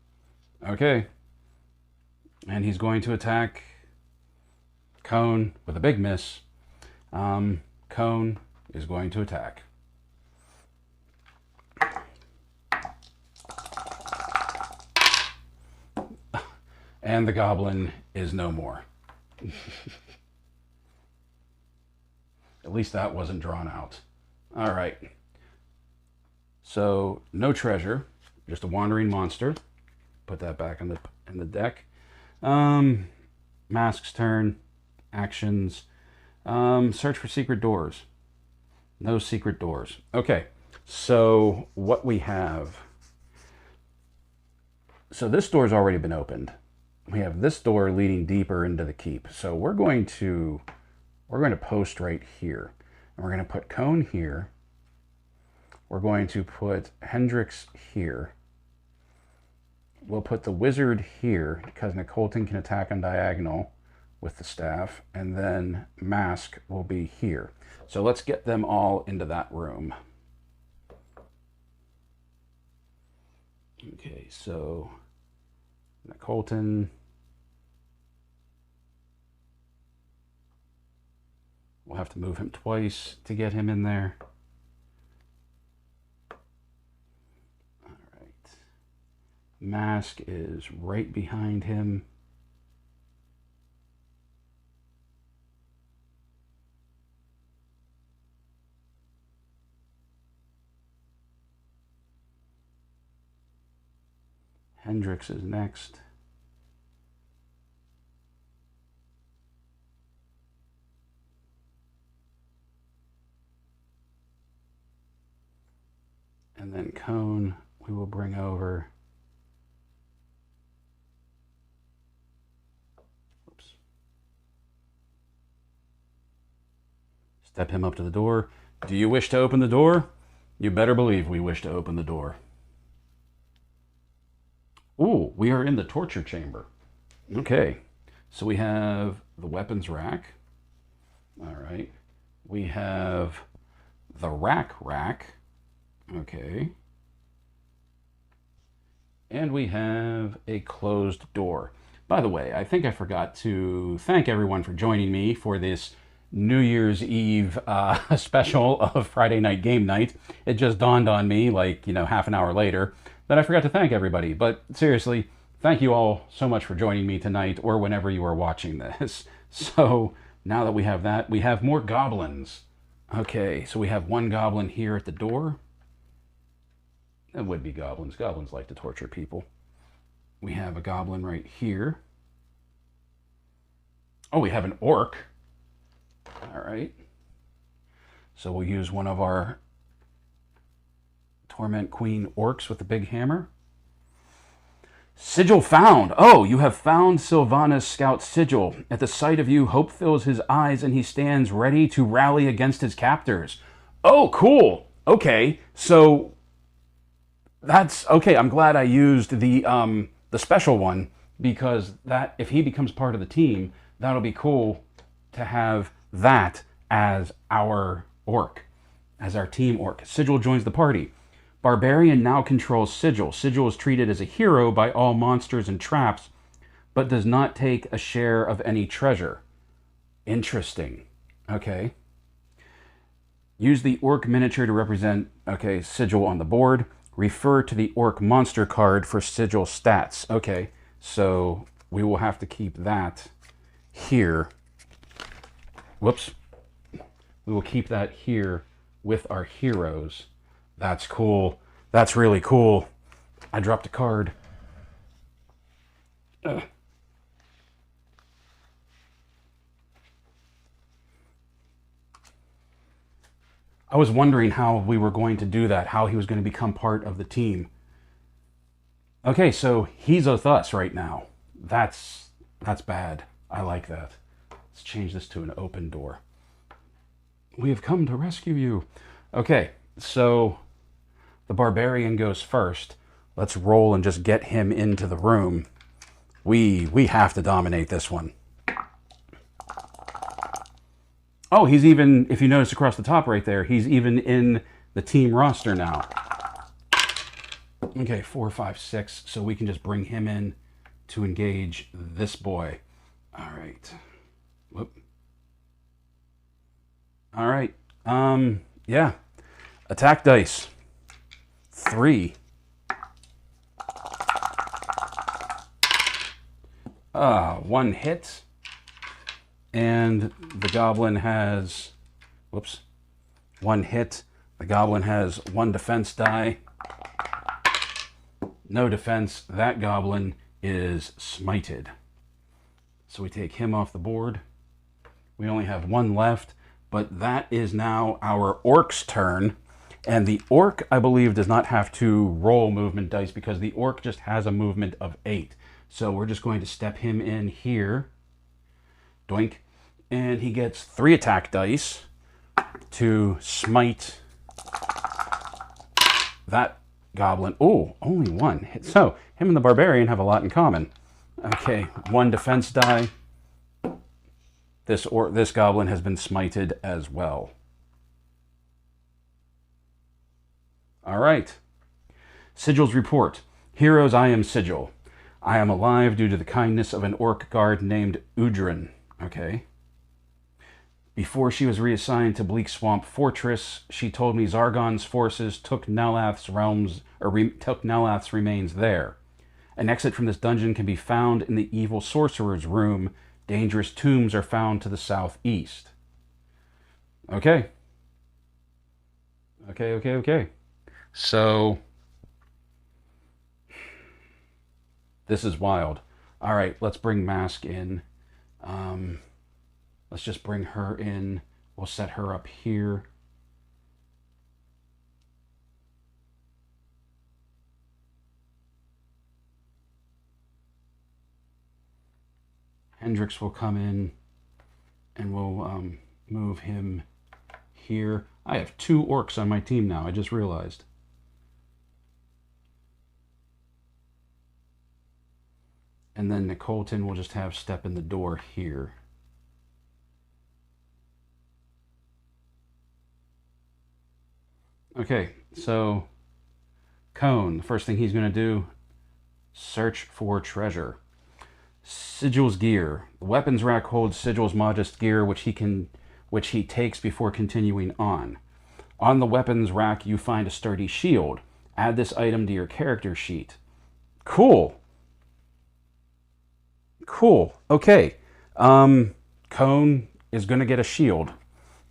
Okay. And he's going to attack Cone with a big miss. Cone is going to attack. And the goblin is no more. At least that wasn't drawn out. All right. So no treasure, just a wandering monster. Put that back in the deck. Mask's turn. Actions. Search for secret doors. No secret doors. Okay. So what we have. So this door's already been opened. We have this door leading deeper into the keep. So we're going to post right here. And we're going to put Cone here. We're going to put Hendrix here. We'll put the wizard here because Nicolton can attack on diagonal with the staff. And then Mask will be here. So let's get them all into that room. Okay, so Nicolton. We'll have to move him twice to get him in there. All right. Mask is right behind him. Hendrix is next. And then Cone, we will bring over. Oops. Step him up to the door. Do you wish to open the door? You better believe we wish to open the door. Ooh, we are in the torture chamber. Okay, so we have the weapons rack. All right. We have the rack. Okay. And we have a closed door. By the way, I think I forgot to thank everyone for joining me for this New Year's Eve special of Friday Night Game Night. It just dawned on me, like, half an hour later, that I forgot to thank everybody. But seriously, thank you all so much for joining me tonight or whenever you are watching this. So now that we have that, we have more goblins. Okay, so we have one goblin here at the door. It would be goblins. Goblins like to torture people. We have a goblin right here. Oh, we have an orc. All right. So we'll use one of our Torment Queen orcs with the big hammer. Sigil found. Oh, you have found Sylvanas' scout sigil. At the sight of you, hope fills his eyes and he stands ready to rally against his captors. Oh, cool. Okay, so that's okay. I'm glad I used the special one, because that, if he becomes part of the team, that'll be cool to have that as our orc, as our team orc. Sigil joins the party. Barbarian now controls Sigil. Sigil is treated as a hero by all monsters and traps, but does not take a share of any treasure. Interesting. Okay. Use the orc miniature to represent, okay, Sigil on the board. Refer to the orc monster card for Sigil stats. Okay, so we will have to keep that here. Whoops. We will keep that here with our heroes. That's cool. That's really cool. I dropped a card. Ugh. I was wondering how we were going to do that, how he was going to become part of the team. Okay, so he's with us right now. That's bad. I like that. Let's change this to an open door. We have come to rescue you. Okay, so the barbarian goes first. Let's roll and just get him into the room. We have to dominate this one. Oh, he's even, if you notice across the top right there, he's even in the team roster now. Okay, 4, 5, 6. So we can just bring him in to engage this boy. All right. Whoop. All right. Yeah. Attack dice. 3. One hit. And the goblin has, whoops, 1 hit. The goblin has 1 defense die. No defense. That goblin is smited. So we take him off the board. We only have 1 left, but that is now our orc's turn. And the orc, I believe, does not have to roll movement dice because the orc just has a movement of 8. So we're just going to step him in here. Doink. And he gets 3 attack dice to smite that goblin. Oh, only 1 hit. So him and the barbarian have a lot in common. Okay, 1 defense die. This goblin has been smited as well. All right. Sigil's report. Heroes, I am Sigil. I am alive due to the kindness of an orc guard named Udrin. Okay. Before she was reassigned to Bleak Swamp Fortress, she told me Zargon's forces took Nelath's remains there. An exit from this dungeon can be found in the evil sorcerer's room. Dangerous tombs are found to the southeast. Okay. Okay. So, this is wild. All right, let's bring Mask in. Let's just bring her in. We'll set her up here. Hendrix will come in and we'll move him here. I have 2 orcs on my team now, I just realized. And then Nicolton will just have step in the door here. Okay, so Cone, the first thing he's going to do, search for treasure. Sigil's gear. The weapons rack holds Sigil's modest gear, which he takes before continuing on. On the weapons rack, you find a sturdy shield. Add this item to your character sheet. Cool. Okay. Cone is going to get a shield.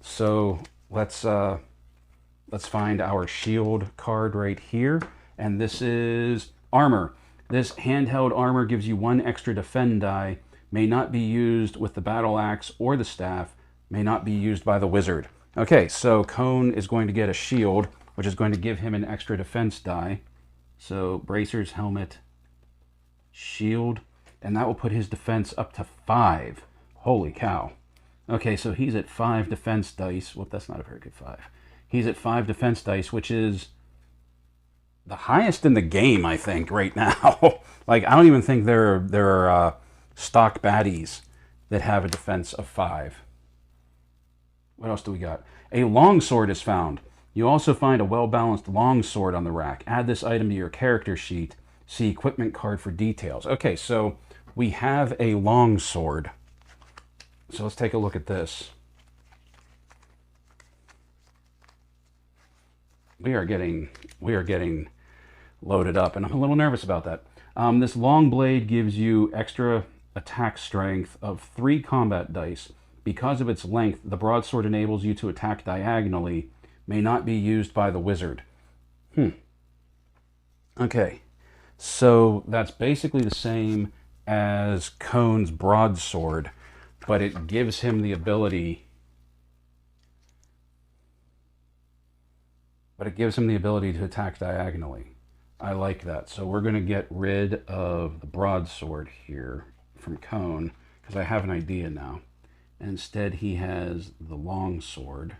So let's find our shield card right here. And this is armor. This handheld armor gives you 1 extra defend die. May not be used with the battle axe or the staff. May not be used by the wizard. Okay, so Cone is going to get a shield, which is going to give him an extra defense die. So bracers, helmet, shield, and that will put his defense up to 5. Holy cow. Okay, so he's at 5 defense dice. Well, that's not a very good 5. He's at 5 defense dice, which is the highest in the game, I think, right now. Like, I don't even think there are stock baddies that have a defense of 5. What else do we got? A longsword is found. You also find a well-balanced longsword on the rack. Add this item to your character sheet. See equipment card for details. Okay, so we have a longsword. So let's take a look at this. We are getting loaded up, and I'm a little nervous about that. This long blade gives you extra attack strength of 3 combat dice. Because of its length, the broadsword enables you to attack diagonally. May not be used by the wizard. Okay, so that's basically the same as Cone's broadsword, but it gives him the ability. To attack diagonally. I like that. So we're going to get rid of the broadsword here from Cone, because I have an idea now. And instead he has the longsword,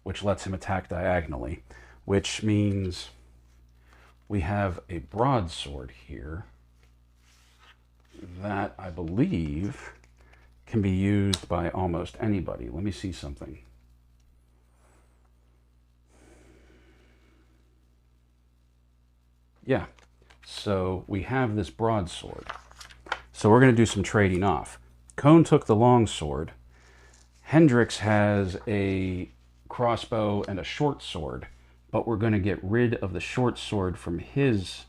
which lets him attack diagonally, which means we have a broadsword here that I believe can be used by almost anybody. Let me see something. Yeah, so we have this broadsword. So we're going to do some trading off. Cone took the longsword. Hendrix has a crossbow and a short sword, but we're going to get rid of the short sword from his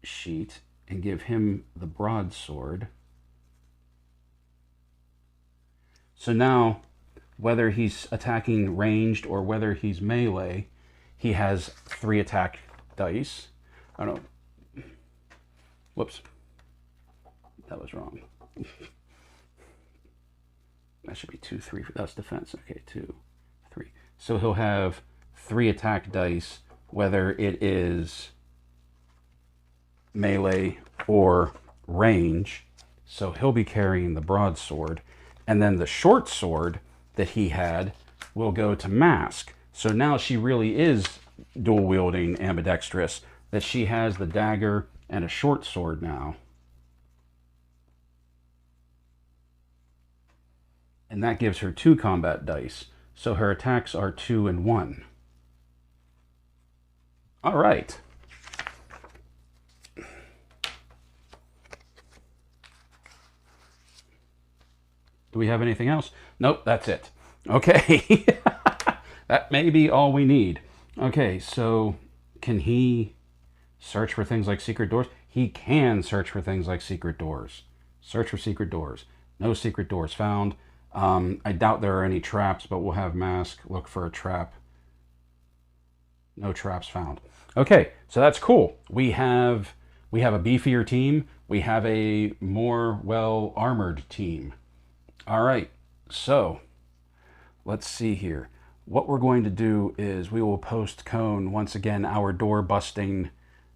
sheet and give him the broadsword. So now, whether he's attacking ranged or whether he's melee, he has 3 attack dice. Oh no. Whoops. That was wrong. That should be 2, 3. That's defense. Okay, 2, 3. So he'll have 3 attack dice, whether it is melee or range. So he'll be carrying the broadsword. And then the short sword that he had will go to Mask. So now she really is dual wielding ambidextrous, that she has the dagger and a short sword now. And that gives her 2 combat dice. So her attacks are 2 and 1. All right. Do we have anything else? Nope, that's it. Okay. That may be all we need. Okay, so can he search for things like secret doors? He can search for things like secret doors. Search for secret doors. No secret doors found. I doubt there are any traps, but we'll have Mask look for a trap. No traps found. Okay, so that's cool. We have a beefier team. We have a more well-armored team. All right, so let's see here. What we're going to do is we will post Cone, once again, our door busting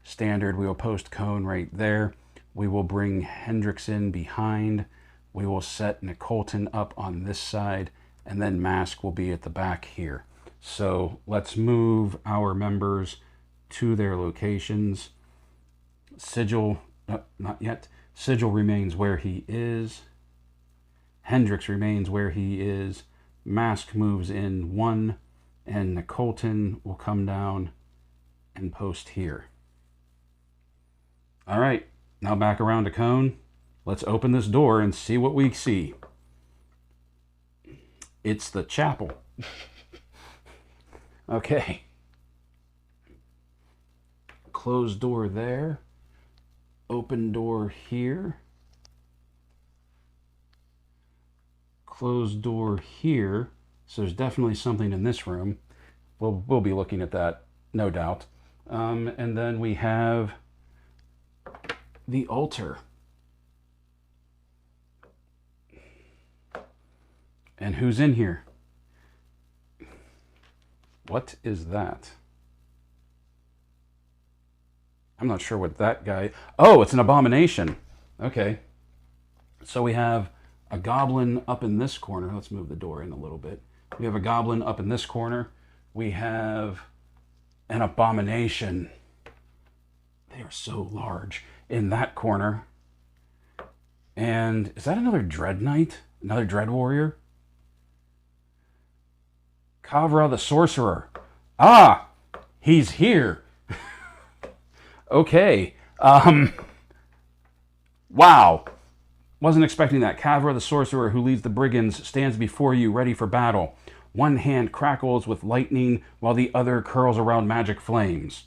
standard. We will post Cone right there. We will bring Hendrix in behind. We will set Nicolton up on this side, and then Mask will be at the back here. So let's move our members to their locations. Sigil, not yet. Sigil remains where he is. Hendrix remains where he is. Mask moves in 1, and Nicolton will come down and post here. All right, now back around to Cone. Let's open this door and see what we see. It's the chapel. Okay. Closed door there. Open door here. Closed door here. So there's definitely something in this room. We'll be looking at that, no doubt. And then we have the altar. And who's in here? What is that? I'm not sure what that guy... Oh, it's an abomination. Okay. So we have a goblin up in this corner. Let's move the door in a little bit. We have a goblin up in this corner. We have an abomination. They are so large in that corner. And is that another Dread Knight? Another Dread Warrior? Kavra the Sorcerer. Ah! He's here. Okay. Wow. Wasn't expecting that. Kavra the Sorcerer, who leads the brigands, stands before you, ready for battle. One hand crackles with lightning, while the other curls around magic flames.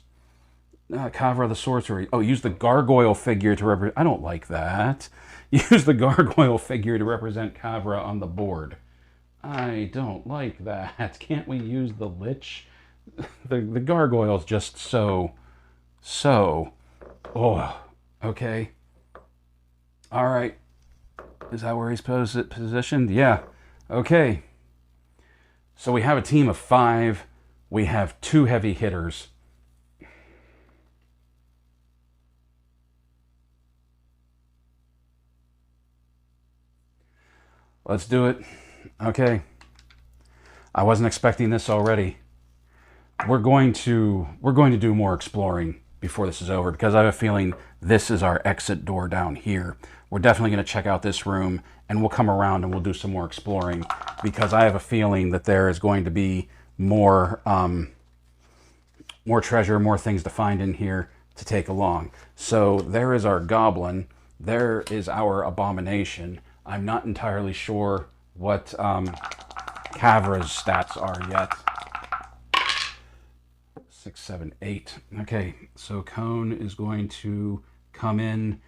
Kavra the Sorcerer. Oh, use the gargoyle figure to represent... I don't like that. Use the gargoyle figure to represent Kavra on the board. I don't like that. Can't we use the lich? The gargoyle's just so... Oh, okay. All right. Is that where he's positioned? Yeah. Okay. So we have a team of 5. We have 2 heavy hitters. Let's do it. Okay. I wasn't expecting this already. We're going to do more exploring before this is over, because I have a feeling this is our exit door down here. We're definitely going to check out this room, and we'll come around and we'll do some more exploring, because I have a feeling that there is going to be more treasure, more things to find in here to take along. So there is our goblin. There is our abomination. I'm not entirely sure what Kavra's stats are yet. 6, 7, 8. Okay, so Cone is going to come in.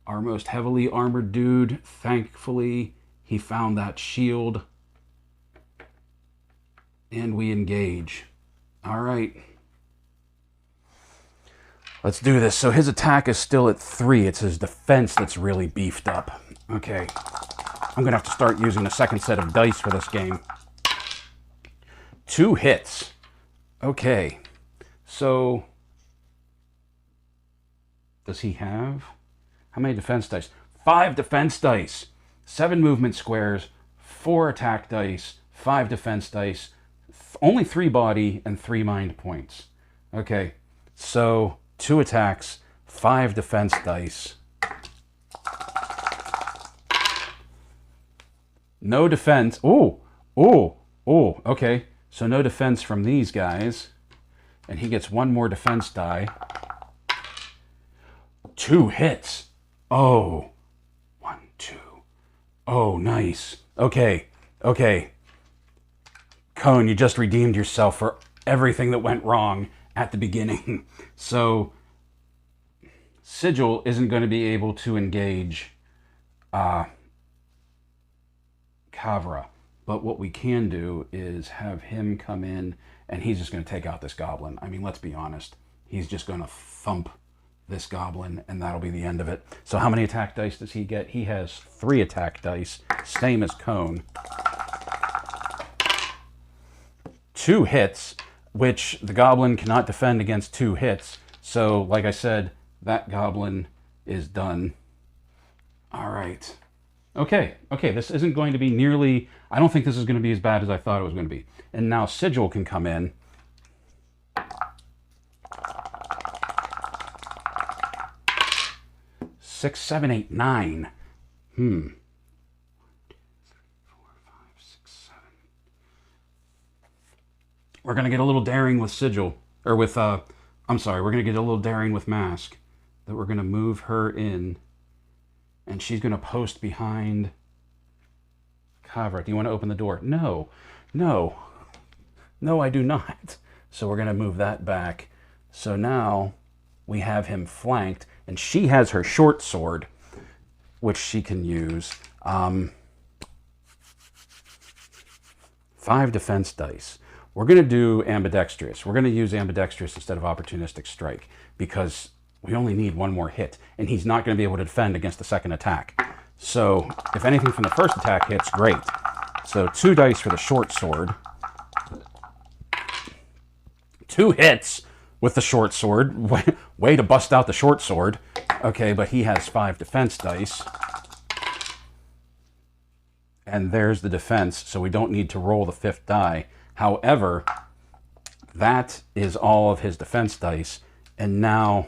Our most heavily armored dude. Thankfully, he found that shield. And we engage. All right. Let's do this. So his attack is still at 3. It's his defense that's really beefed up. Okay. I'm going to have to start using a second set of dice for this game. 2 hits. Okay. So, does he have... How many defense dice? 5 defense dice. 7 movement squares. 4 attack dice. 5 defense dice. Only 3 body and 3 mind points. Okay. So, 2 attacks. 5 defense dice. No defense. Oh, okay. So no defense from these guys. And he gets 1 more defense die. 2 hits. Oh. 1, 2. Oh, nice. Okay. Cone, you just redeemed yourself for everything that went wrong at the beginning. So, Sigil isn't going to be able to engage Kavra. But what we can do is have him come in, and he's just going to take out this goblin. I mean, let's be honest. He's just going to thump this goblin, and that'll be the end of it. So how many attack dice does he get? He has 3 attack dice, same as Cone. 2 hits, which the goblin cannot defend against 2 hits. So, like I said, that goblin is done. All right. Okay, this isn't going to be nearly... I don't think this is going to be as bad as I thought it was going to be. And now Sigil can come in. Six, 7, 8, 9. 1, 2, 3, 4, 5, 6, 7. We're going to get a little daring with Sigil. Or with, we're going to get a little daring with Mask. That we're going to move her in. And she's going to post behind Kavra. Do you want to open the door? No, I do not. So we're going to move that back. So now we have him flanked, and she has her short sword, which she can use. 5 defense dice. We're going to do ambidextrous. We're going to use ambidextrous instead of opportunistic strike, because we only need 1 more hit, and he's not going to be able to defend against the second attack. So, if anything from the first attack hits, great. So, 2 dice for the short sword. 2 hits. with the short sword. Way to bust out the short sword. Okay, but he has 5 defense dice. And there's the defense, so we don't need to roll the 5th die. However, that is all of his defense dice. And now,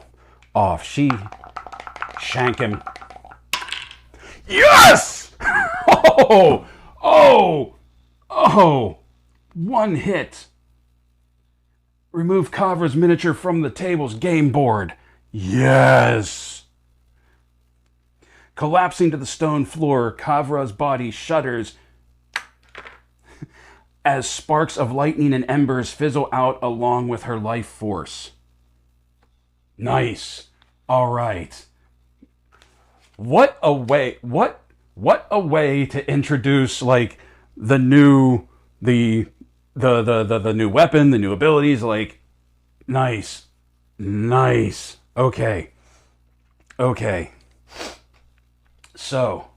off she shank him. Yes! Oh! Oh! Oh! 1 hit. Remove Kavra's miniature from the table's game board. Yes! Collapsing to the stone floor, Kavra's body shudders as sparks of lightning and embers fizzle out along with her life force. Nice. All right. What a way to introduce like the new new weapon, the new abilities. Like, nice. Okay. So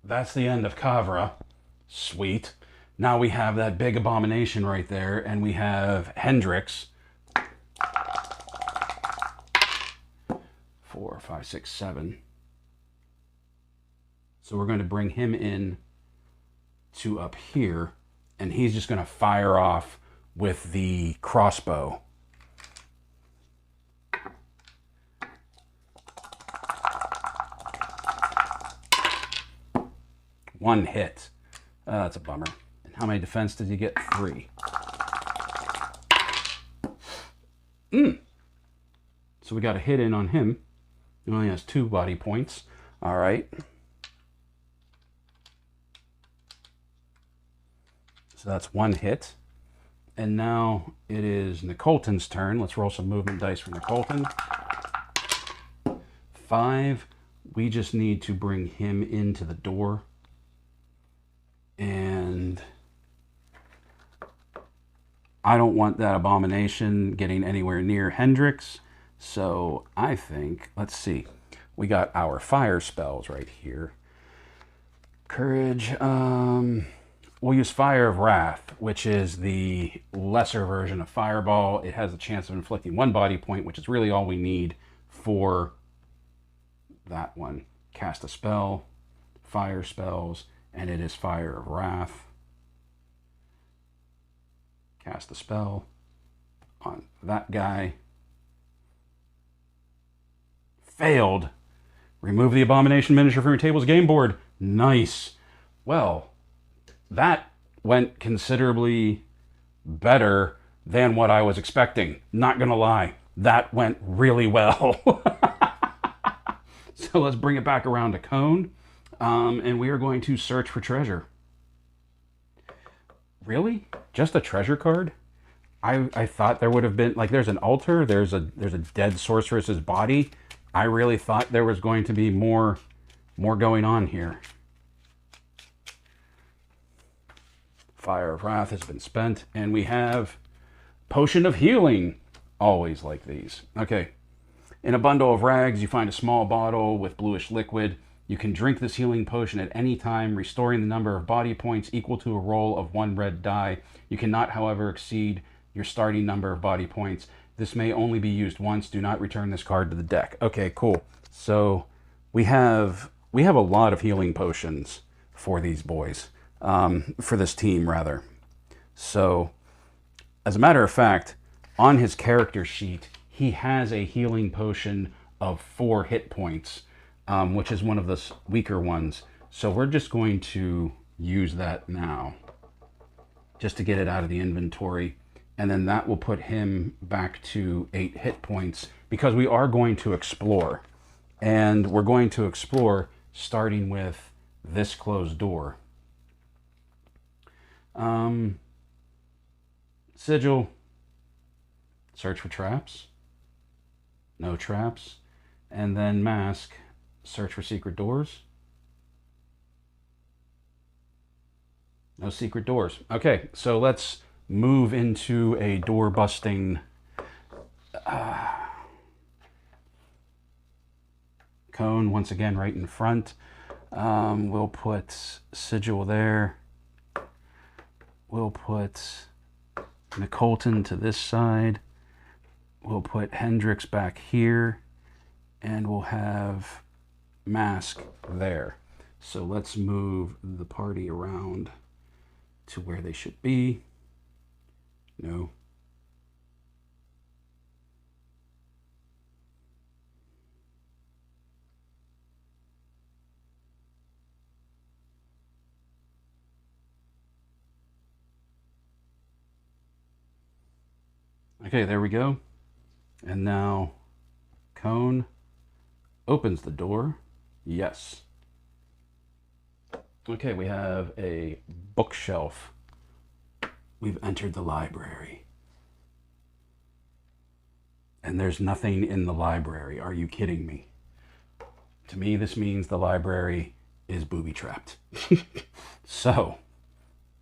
that's the end of Kavra. Sweet. Now we have that big abomination right there, and we have Hendrix. 4, 5, 6, 7. So we're going to bring him in to up here, and he's just going to fire off with the crossbow. One hit. That's a bummer. And how many defense did he get? 3. So we got a hit in on him. He only has 2 body points. All right. So that's 1 hit. And now it is Nicolton's turn. Let's roll some movement dice for Nicolton. 5. We just need to bring him into the door. And I don't want that abomination getting anywhere near Hendrix. So I think, let's see. We got our fire spells right here. Courage. We'll use Fire of Wrath, which is the lesser version of Fireball. It has a chance of inflicting 1 body point, which is really all we need for that one. Cast a spell, fire spells, and it is Fire of Wrath. Cast a spell on that guy. Failed. Remove the abomination miniature from your table's game board. Nice. Well, that went considerably better than what I was expecting. Not gonna lie. That went really well. So let's bring it back around to Cone. And we are going to search for treasure. Really? Just a treasure card? I thought there would have been, like, there's an altar, there's a dead sorceress's body. I really thought there was going to be more going on here. Fire of Wrath has been spent, and we have Potion of Healing. Always like these. Okay. In a bundle of rags, you find a small bottle with bluish liquid. You can drink this healing potion at any time, restoring the number of body points equal to a roll of 1 red die. You cannot, however, exceed your starting number of body points. This may only be used once. Do not return this card to the deck. Okay, cool. So we have a lot of healing potions for these boys, for this team, rather. So, as a matter of fact, on his character sheet, he has a healing potion of 4 hit points. Which is one of the weaker ones. So we're just going to use that now, just to get it out of the inventory. And then that will put him back to 8 hit points, because we are going to explore. And we're going to explore starting with this closed door. Sigil. Search for traps. No traps. And then Mask. Search for secret doors. No secret doors. Okay, so let's move into a door busting cone once again right in front. We'll put Sigil there. We'll put Nicolton to this side. we'll put Hendrix back here, and we'll have Mask there. So let's move the party around to where they should be. No. Okay, there we go. And now Cone opens the door. Yes. Okay, we have a bookshelf. We've entered the library. And there's nothing in the library. Are you kidding me? To me, this means the library is booby-trapped. So,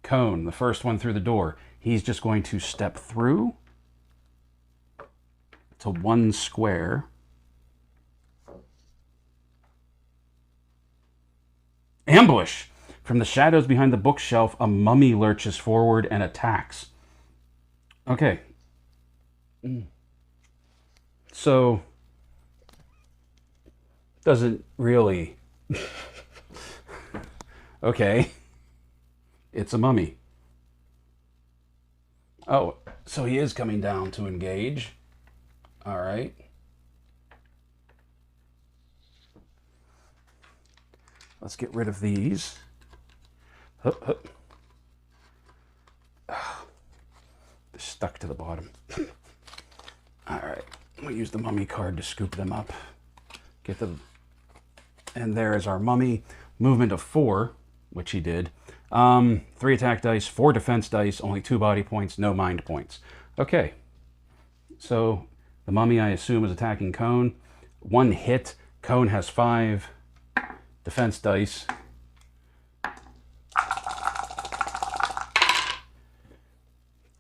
Cone, the first one through the door, he's just going to step through to one square. Ambush! From the shadows behind the bookshelf, a mummy lurches forward and attacks. Okay. So, doesn't really... Okay. It's a mummy. Oh, so he is coming down to engage. All right. Let's get rid of these. Hup, hup. Oh, they're stuck to the bottom. All right. We'll use the mummy card to scoop them up. Get the... And there is our mummy. Movement of 4, which he did. 3 attack dice, 4 defense dice, only 2 body points, no mind points. Okay. So... the mummy, I assume, is attacking Cone. 1 hit. Cone has 5 defense dice.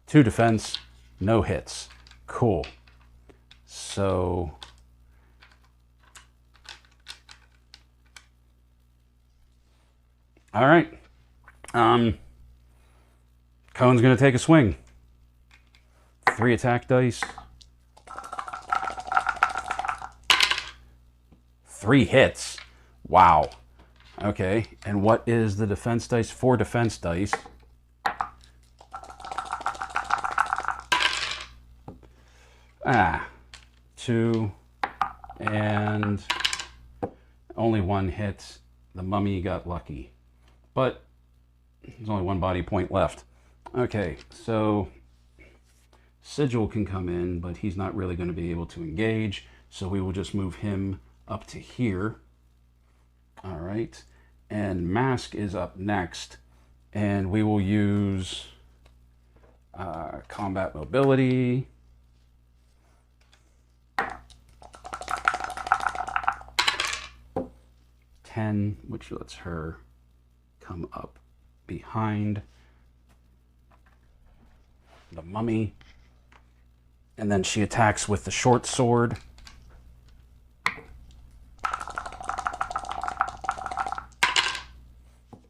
Two defense, no hits. Cool. So... all right. Cone's going to take a swing. 3 attack dice. 3 hits. Wow. Okay. And what is the defense dice? 4 defense dice. Ah. 2. And only 1 hit. The mummy got lucky. But there's only 1 body point left. Okay. So Sigil can come in, but he's not really going to be able to engage. So we will just move him up to here. All right. And Mask is up next. And we will use combat mobility. Which lets her come up behind the mummy. And then she attacks with the short sword.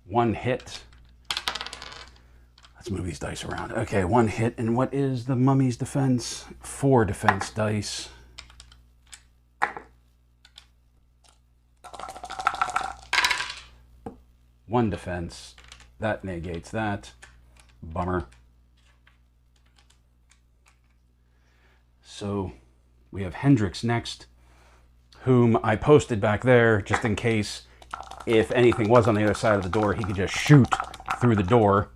One hit. Let's move these dice around. Okay, 1 hit. And what is the mummy's defense? 4 defense dice. One defense. That negates that. Bummer. So we have Hendrix next, whom I posted back there just in case if anything was on the other side of the door, he could just shoot through the door.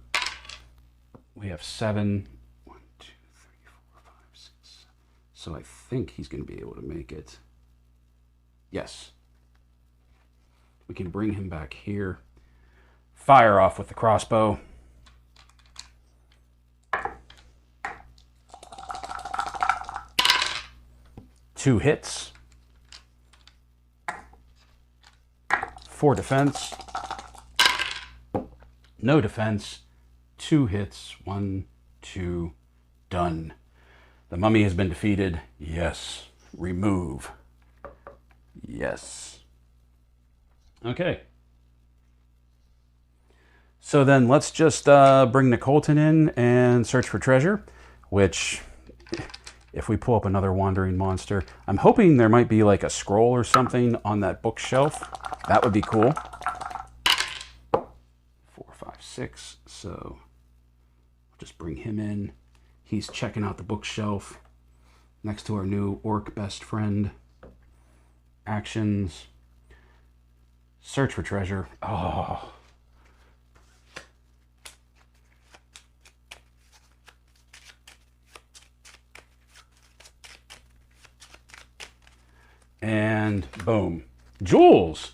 We have 7. 1, 2, 3, 4, 5, 6, 7. So I think he's going to be able to make it. Yes. We can bring him back here. Fire off with the crossbow. Two hits. 4 defense. No defense. 2 hits. 1, 2. Done. The mummy has been defeated. Yes. Remove. Yes. Okay. So then let's just bring Nicholton in and search for treasure, which if we pull up another wandering monster. I'm hoping there might be like a scroll or something on that bookshelf. That would be cool. 4, 5, 6. So just bring him in. He's checking out the bookshelf next to our new orc best friend. Actions. Search for treasure. Oh. And boom. Jewels!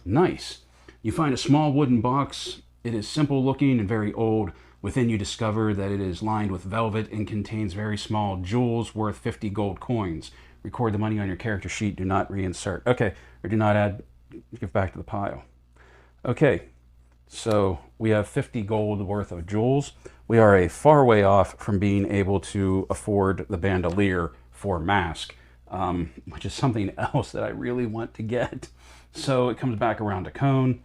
Nice. You find a small wooden box. It is simple looking and very old. Within you discover that it is lined with velvet and contains very small jewels worth 50 gold coins. Record the money on your character sheet. Do not reinsert. Okay, or do not add, give back to the pile. Okay, so we have 50 gold worth of jewels. We are a far way off from being able to afford the bandolier for mask, which is something else that I really want to get. So it comes back around to cone.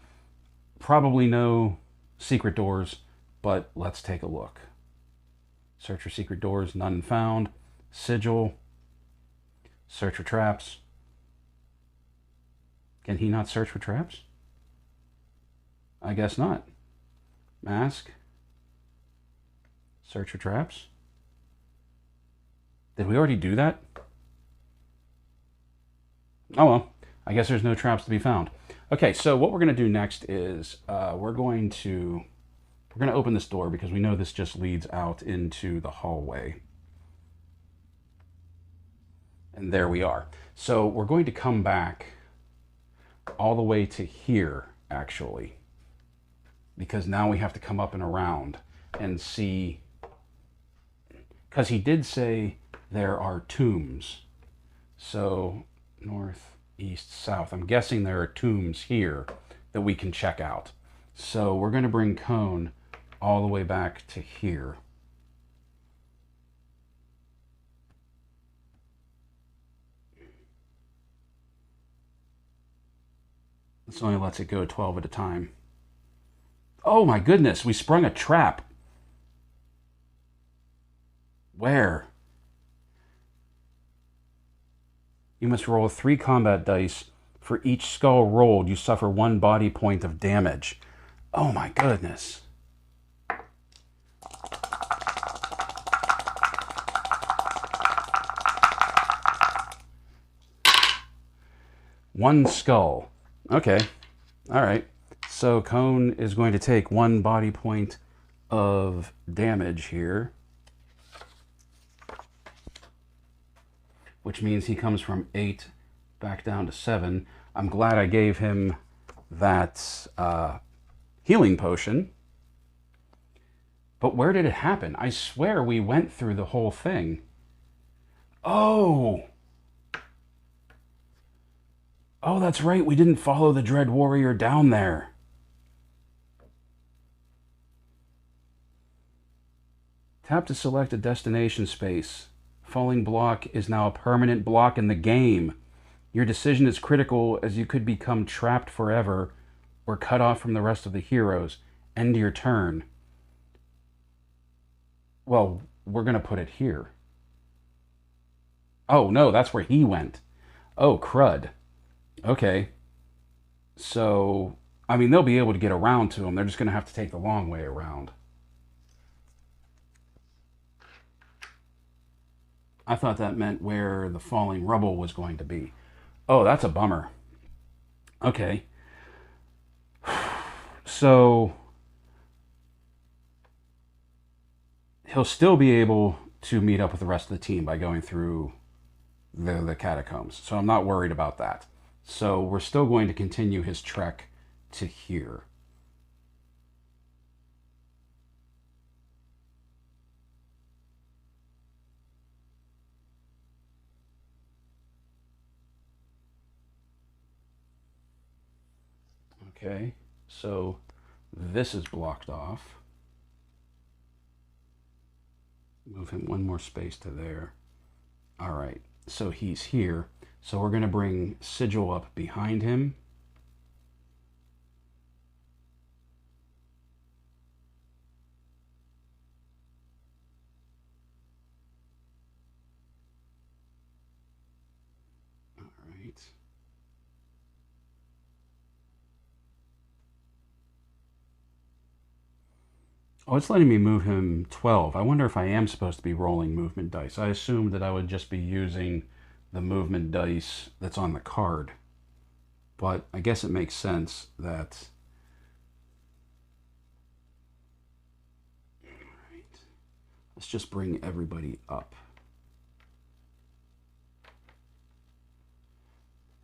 Probably no secret doors, but let's take a look. Search for secret doors, none found. Sigil. Search for traps. Can he not search for traps? I guess not. Mask. Search for traps. Did we already do that? Oh well, I guess there's no traps to be found. Okay, so what we're going to do next is we're going to open this door because we know this just leads out into the hallway. And there we are. So we're going to come back all the way to here, actually, because now we have to come up and around and see, because he did say there are tombs. So north, east, south. I'm guessing there are tombs here that we can check out. So we're going to bring Cone all the way back to here. This only lets it go 12 at a time. Oh my goodness, we sprung a trap. Where? You must roll 3 combat dice. For each skull rolled, you suffer 1 body point of damage. Oh my goodness. One skull. Okay. All right. So Cone is going to take 1 body point of damage here, which means he comes from 8 back down to 7. I'm glad I gave him that healing potion. But where did it happen? I swear we went through the whole thing. Oh! Oh, that's right. We didn't follow the Dread Warrior down there. Tap to select a destination space. Falling block is now a permanent block in the game. Your decision is critical as you could become trapped forever or cut off from the rest of the heroes. End your turn. Well, we're going to put it here. Oh, no, that's where he went. Oh, crud. Okay. So, I mean, they'll be able to get around to him. They're just going to have to take the long way around. I thought that meant where the falling rubble was going to be. Oh, that's a bummer. Okay. So, he'll still be able to meet up with the rest of the team by going through the catacombs. So I'm not worried about that. So we're still going to continue his trek to here. Okay, so this is blocked off. Move him 1 more space to there. All right, so he's here. So we're going to bring Sigil up behind him. right. Oh, it's letting me move him 12. I wonder if I am supposed to be rolling movement dice. I assumed that I would just be using the movement dice that's on the card. But I guess it makes sense that... Alright. Let's just bring everybody up.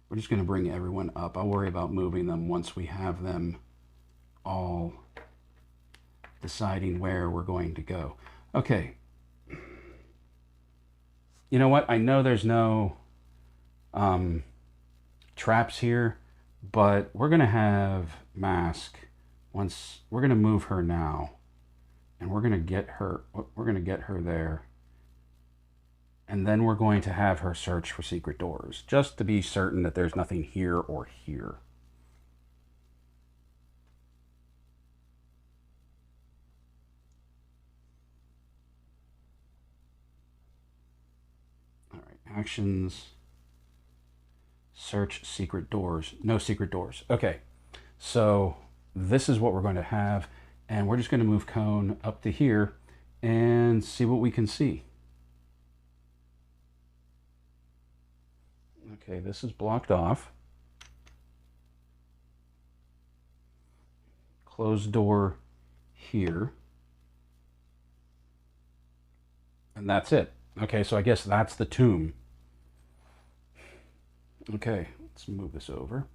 We're just going to bring everyone up. I'll worry about moving them once we have them all deciding where we're going to go. Okay. You know what? I know there's no traps here, but we're going to have Mask once. We're going to move her now, and we're going to get her. We're going to get her there, and then we're going to have her search for secret doors, just to be certain that there's nothing here or here. Actions, search secret doors, no secret doors. Okay, so this is what we're going to have, and we're just going to move Cone up to here and see what we can see. Okay, this is blocked off. Closed door here. And that's it. Okay, so I guess that's the tomb. Okay, let's move this over.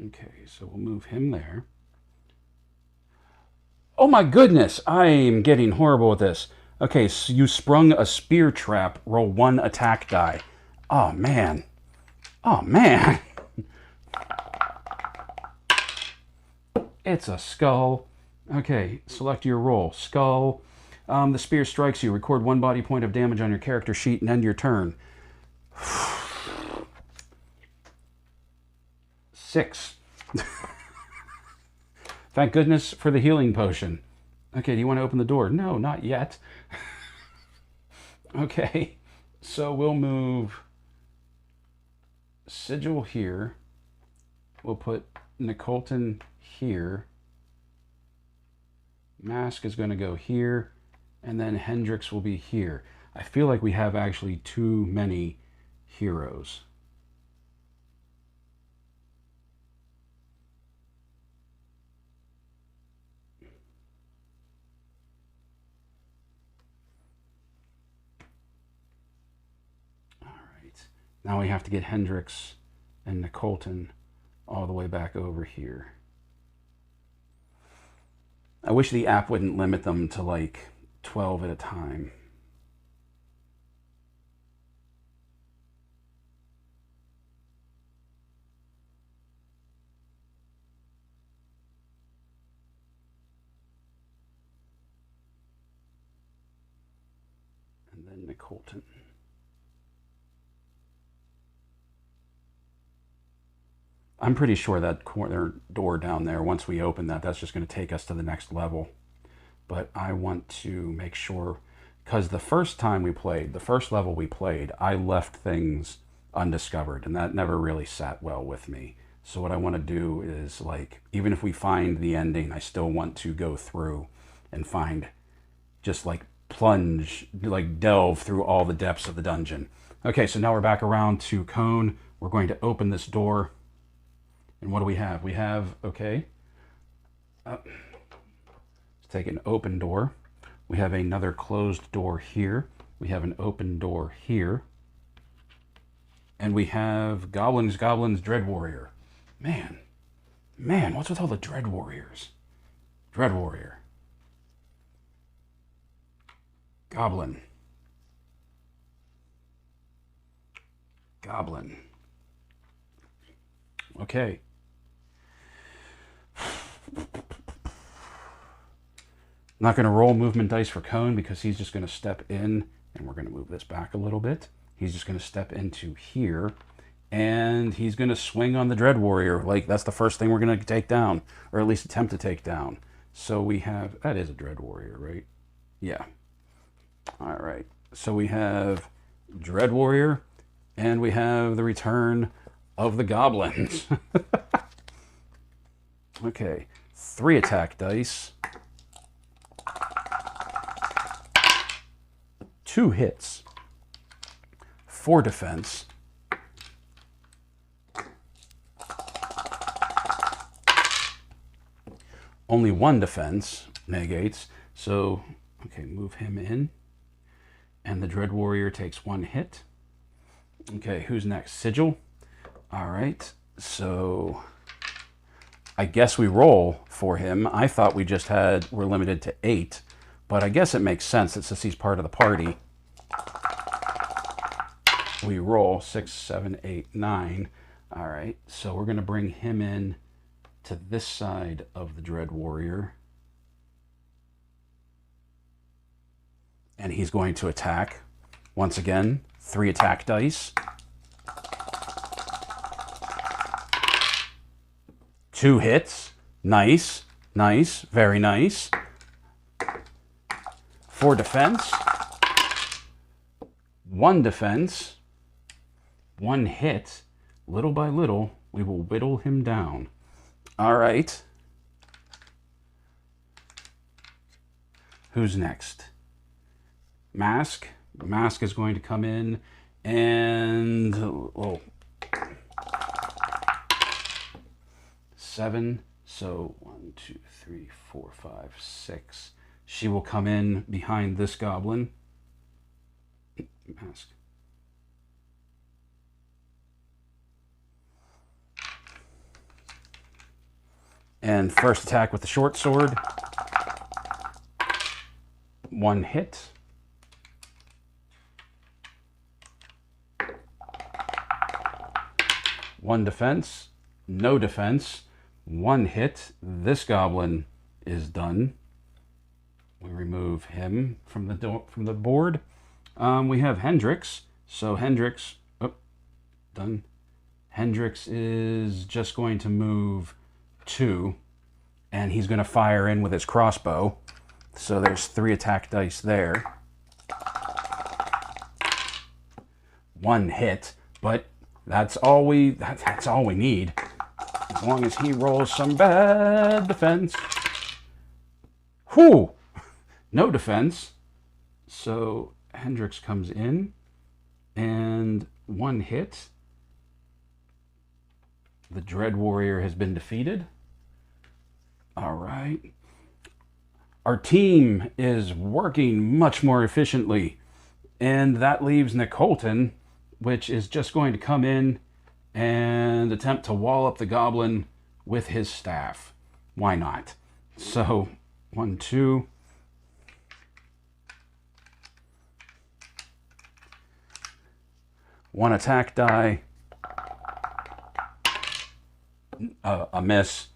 Okay, so we'll move him there. Oh my goodness, I'm getting horrible with this. Okay, so you sprung a spear trap, roll 1 attack die. Oh man. Oh man. It's a skull. Okay, select your roll. Skull. The spear strikes you. Record 1 body point of damage on your character sheet and end your turn. 6. Thank goodness for the healing potion. Okay, do you want to open the door? No, not yet. Okay, so we'll move Sigil here. We'll put Nicolton here. Mask is going to go here, and then Hendrix will be here. I feel like we have actually too many heroes. All right. Now we have to get Hendrix and Nicolton all the way back over here. I wish the app wouldn't limit them to like 12 at a time. And then Nicolton. I'm pretty sure that corner door down there, once we open that, that's just going to take us to the next level. But I want to make sure, because the first time we played, the first level we played, I left things undiscovered, and that never really sat well with me. So what I want to do is, like, even if we find the ending, I still want to go through and find, just like plunge, like delve through all the depths of the dungeon. Okay, so now we're back around to Cone. We're going to open this door. And what do we have? We have, okay, let's take an open door. We have another closed door here. We have an open door here. And we have Goblins, Dread Warrior. Man, what's with all the Dread Warriors? Dread Warrior. Goblin. Okay. Not going to roll movement dice for Cone because he's just going to step in, and we're going to move this back a little bit. He's just going to step into here, and he's going to swing on the Dread Warrior. Like, that's the first thing we're going to take down, or at least attempt to take down. So we have, that is a Dread Warrior, right? Yeah. All right. So we have Dread Warrior, and we have the return of the goblins. Okay. 3 attack dice. 2 hits. 4 defense. Only 1 defense negates. So, okay, move him in. And the Dread Warrior takes 1 hit. Okay, who's next? Sigil. All right, so I guess we roll for him. I thought we just were limited to 8, but I guess it makes sense that since he's part of the party. We roll 6, 7, 8, 9. All right, so we're going to bring him in to this side of the Dread Warrior. And he's going to attack. Once again, 3 attack dice. 2 hits. Nice. Nice. Very nice. 4 defense. 1 defense. 1 hit. Little by little, we will whittle him down. All right. Who's next? Mask. Mask is going to come in and 7. So 1, 2, 3, 4, 5, 6. She will come in behind this goblin. Mask. And first attack with the short sword. 1 hit. 1 defense. No defense. 1 hit. This goblin is done. We remove him from the board. We have Hendrix. So Hendrix, done. Hendrix is just going to move 2, and he's going to fire in with his crossbow. So there's 3 attack dice there. 1 hit, but that's all we need. As long as he rolls some bad defense. Whew! No defense. So Hendrix comes in, and 1 hit. The Dread Warrior has been defeated. All right. Our team is working much more efficiently, and that leaves Nicolton, which is just going to come in and attempt to wall up the goblin with his staff. Why not? So 1, 2. One attack die. A miss.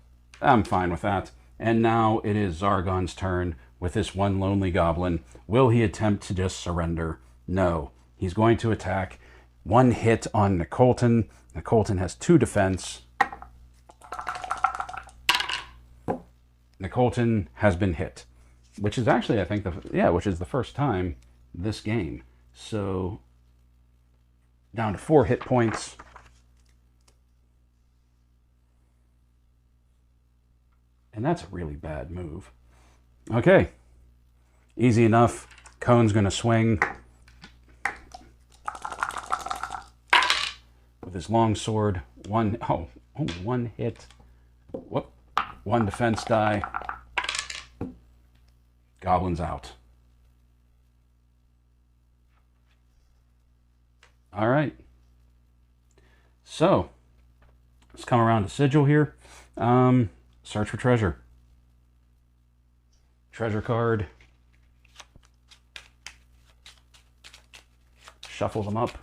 I'm fine with that. And now it is Zargon's turn with this one lonely goblin. Will he attempt to just surrender? No. He's going to attack. 1 hit on Nicolton. Nicolton has 2 defense. Nicolton has been hit, which is actually, I think, which is the first time this game. So down to 4 hit points. And that's a really bad move. Okay. Easy enough. Cone's going to swing with his long sword. Only 1 hit. Whoop. 1 defense die. Goblin's out. All right. So, let's come around to Sigil here. Search for treasure. Treasure card. Shuffle them up.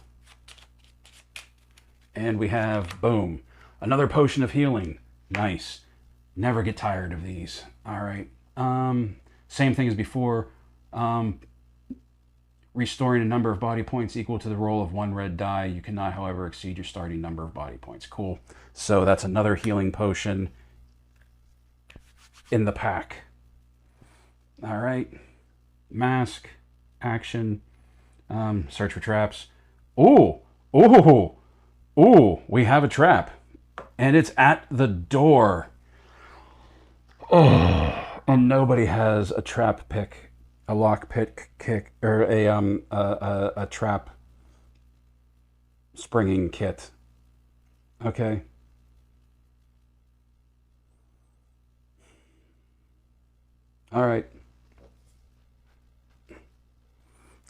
And we have, boom, another potion of healing. Nice. Never get tired of these. All right. Same thing as before. Restoring a number of body points equal to the roll of 1 red die. You cannot, however, exceed your starting number of body points. Cool. So that's another healing potion in the pack. All right. Mask. action. Search for traps. Ooh, ooh, ooh, we have a trap. And it's at the door. Oh, and nobody has a trap pick, a lock pick kick, or a trap springing kit. Okay. All right.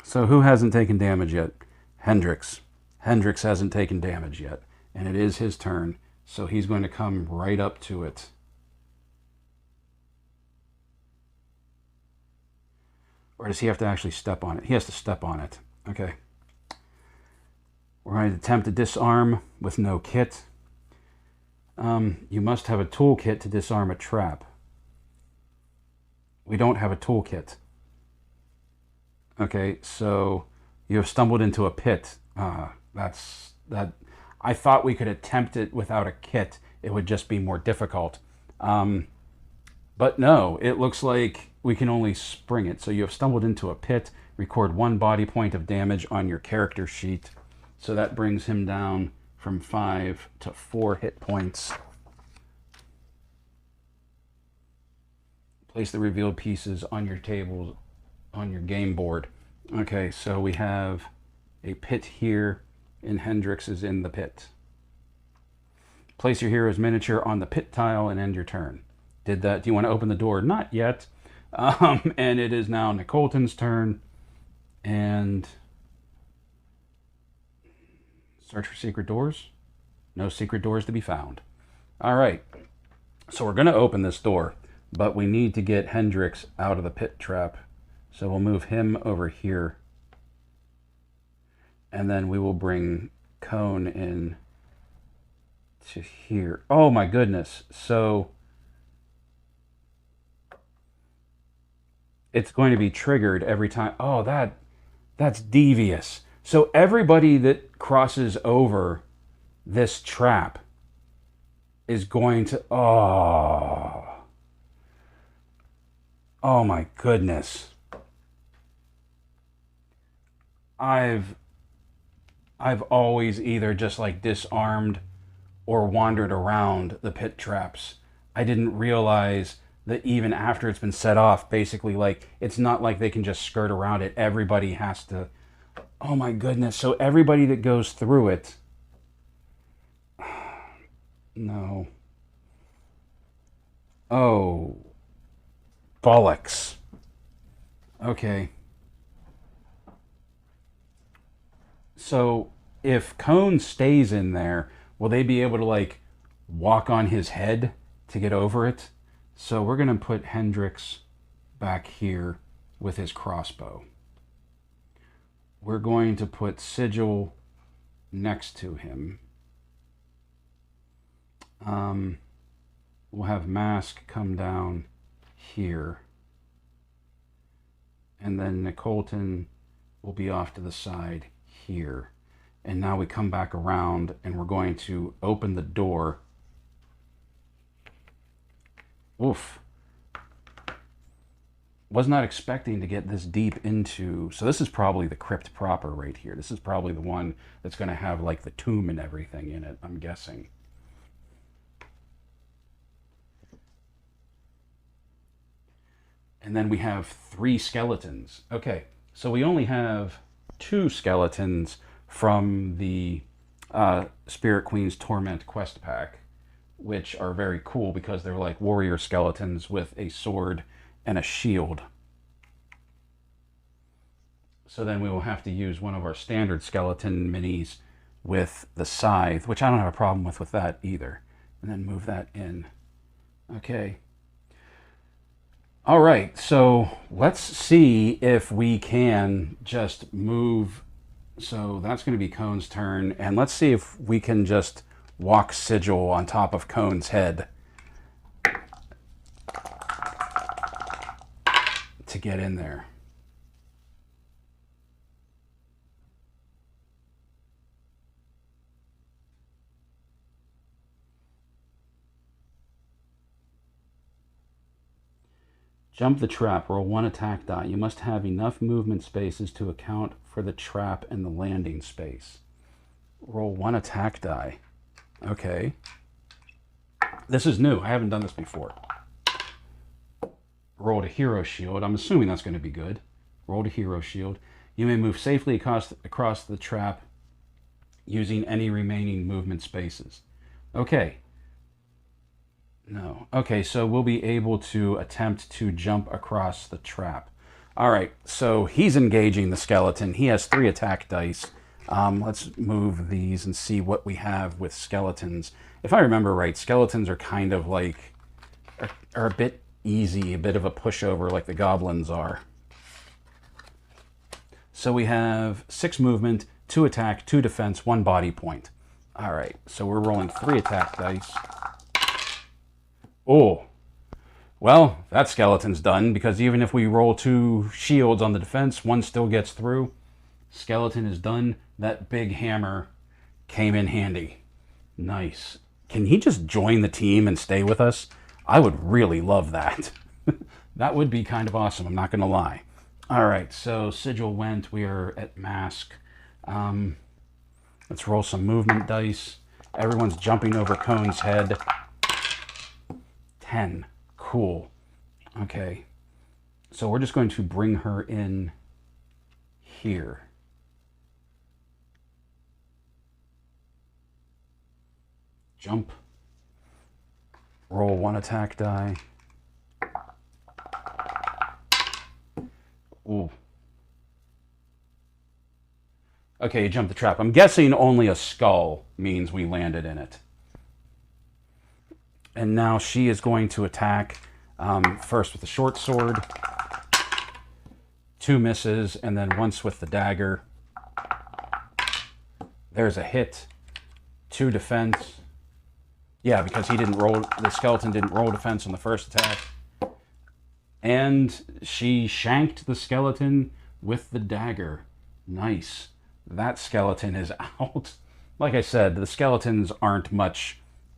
So who hasn't taken damage yet? Hendrix. Hendrix hasn't taken damage yet, and it is his turn, so he's going to come right up to it. Or does he have to actually step on it? He has to step on it. Okay. We're going to attempt to disarm with no kit. You must have a toolkit to disarm a trap. We don't have a toolkit. Okay, so you have stumbled into a pit. That. I thought we could attempt it without a kit. It would just be more difficult. But no, it looks like we can only spring it. So you have stumbled into a pit. Record 1 body point of damage on your character sheet. So that brings him down from 5 to 4 hit points. Place the revealed pieces on your table, on your game board. Okay, so we have a pit here, and Hendrix is in the pit. Place your hero's miniature on the pit tile and end your turn. Did that. Do you want to open the door? Not yet. And it is now Nicolton's turn. And search for secret doors. No secret doors to be found. All right. So we're going to open this door, but we need to get Hendrix out of the pit trap. So we'll move him over here. And then we will bring Cone in to here. Oh my goodness. So it's going to be triggered every time. Oh, that's devious. So everybody that crosses over this trap is going to... Oh my goodness. I've always either just like disarmed or wandered around the pit traps. I didn't realize that even after it's been set off, basically, like, it's not like they can just skirt around it. Everybody has to... Oh my goodness. So everybody that goes through it... No. Oh. Bollocks. Okay. So if Cone stays in there, will they be able to, like, walk on his head to get over it? So we're going to put Hendrix back here with his crossbow. We're going to put Sigil next to him. We'll have Mask come down here. And then Nicolton will be off to the side here. And now we come back around and we're going to open the door. Oof. Was not expecting to get this deep into... So this is probably the crypt proper right here. This is probably the one that's going to have like the tomb and everything in it, I'm guessing. And then we have 3 skeletons. Okay, so we only have 2 skeletons from the Spirit Queen's Torment quest pack, which are very cool because they're like warrior skeletons with a sword and a shield. So then we will have to use one of our standard skeleton minis with the scythe, which I don't have a problem with that either. And then move that in. Okay. All right, so let's see if we can just move. So that's going to be Cone's turn. And let's see if we can just walk Sigil on top of Cone's head to get in there. Jump the trap. Roll 1 attack die. You must have enough movement spaces to account for the trap and the landing space. Roll 1 attack die. Okay. This is new. I haven't done this before. Roll a hero shield. I'm assuming that's going to be good. Roll a hero shield. You may move safely across the trap using any remaining movement spaces. Okay. No. Okay, so we'll be able to attempt to jump across the trap. All right, so he's engaging the skeleton. He has 3 attack dice. Let's move these and see what we have with skeletons. If I remember right, skeletons are kind of like, are a bit easy, a bit of a pushover like the goblins are. So we have 6 movement, 2 attack, 2 defense, 1 body point. All right, so we're rolling 3 attack dice. Oh, well, that skeleton's done, because even if we roll 2 shields on the defense, 1 still gets through. Skeleton is done. That big hammer came in handy. Nice. Can he just join the team and stay with us? I would really love that. That would be kind of awesome, I'm not going to lie. All right, so Sigil went. We are at Mask. Let's roll some movement dice. Everyone's jumping over Cone's head. 10. Cool. Okay. So we're just going to bring her in here. Jump. Roll 1 attack die. Ooh. Okay, you jumped the trap. I'm guessing only a skull means we landed in it. And now she is going to attack first with the short sword. 2 misses, and then once with the dagger. There's a hit. 2 defense. Yeah, because he didn't roll, the skeleton didn't roll defense on the first attack. And she shanked the skeleton with the dagger. Nice. That skeleton is out. Like I said, the skeletons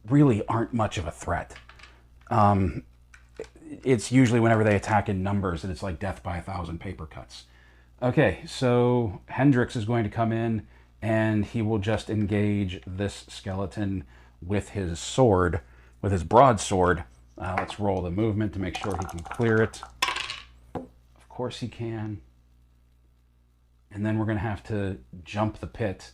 really aren't much of a threat. It's usually whenever they attack in numbers and it's like death by 1,000 paper cuts. Okay, so Hendrix is going to come in and he will just engage this skeleton with his sword, with his broadsword. Let's roll the movement to make sure he can clear it. Of course he can. And then we're going to have to jump the pit.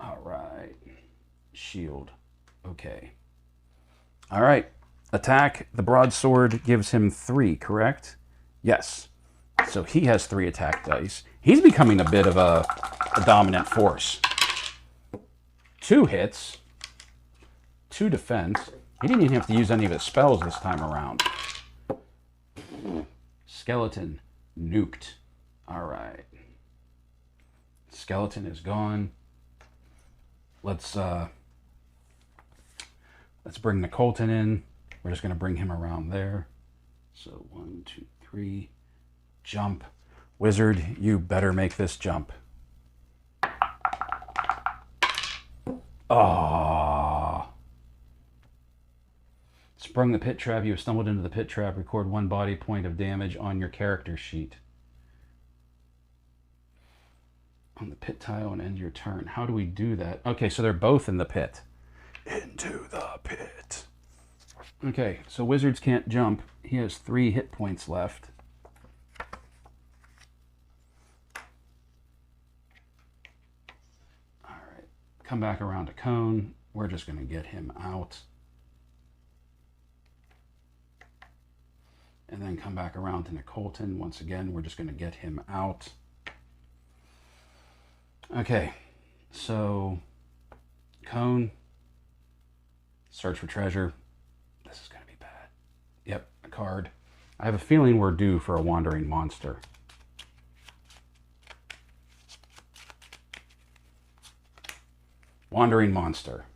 All right. Shield. Okay. All right. Attack. The broadsword gives him 3, correct? Yes. So he has 3 attack dice. He's becoming a bit of a dominant force. 2 hits. 2 defense. He didn't even have to use any of his spells this time around. Skeleton nuked. All right. Skeleton is gone. Let's bring the Colton in. We're just going to bring him around there. So 1, 2, 3. Jump. Wizard, you better make this jump. Ah. Sprung the pit trap. You have stumbled into the pit trap. Record 1 body point of damage on your character sheet. On the pit tile and end your turn. How do we do that? Okay, so they're both in the pit. Into the pit. Okay, so Wizards can't jump. He has 3 hit points left. Alright, come back around to Cone. We're just going to get him out. And then come back around to Colton. Once again, we're just going to get him out. Okay, so Cone, search for treasure. This is going to be bad. Yep, a card. I have a feeling we're due for a wandering monster. Wandering monster.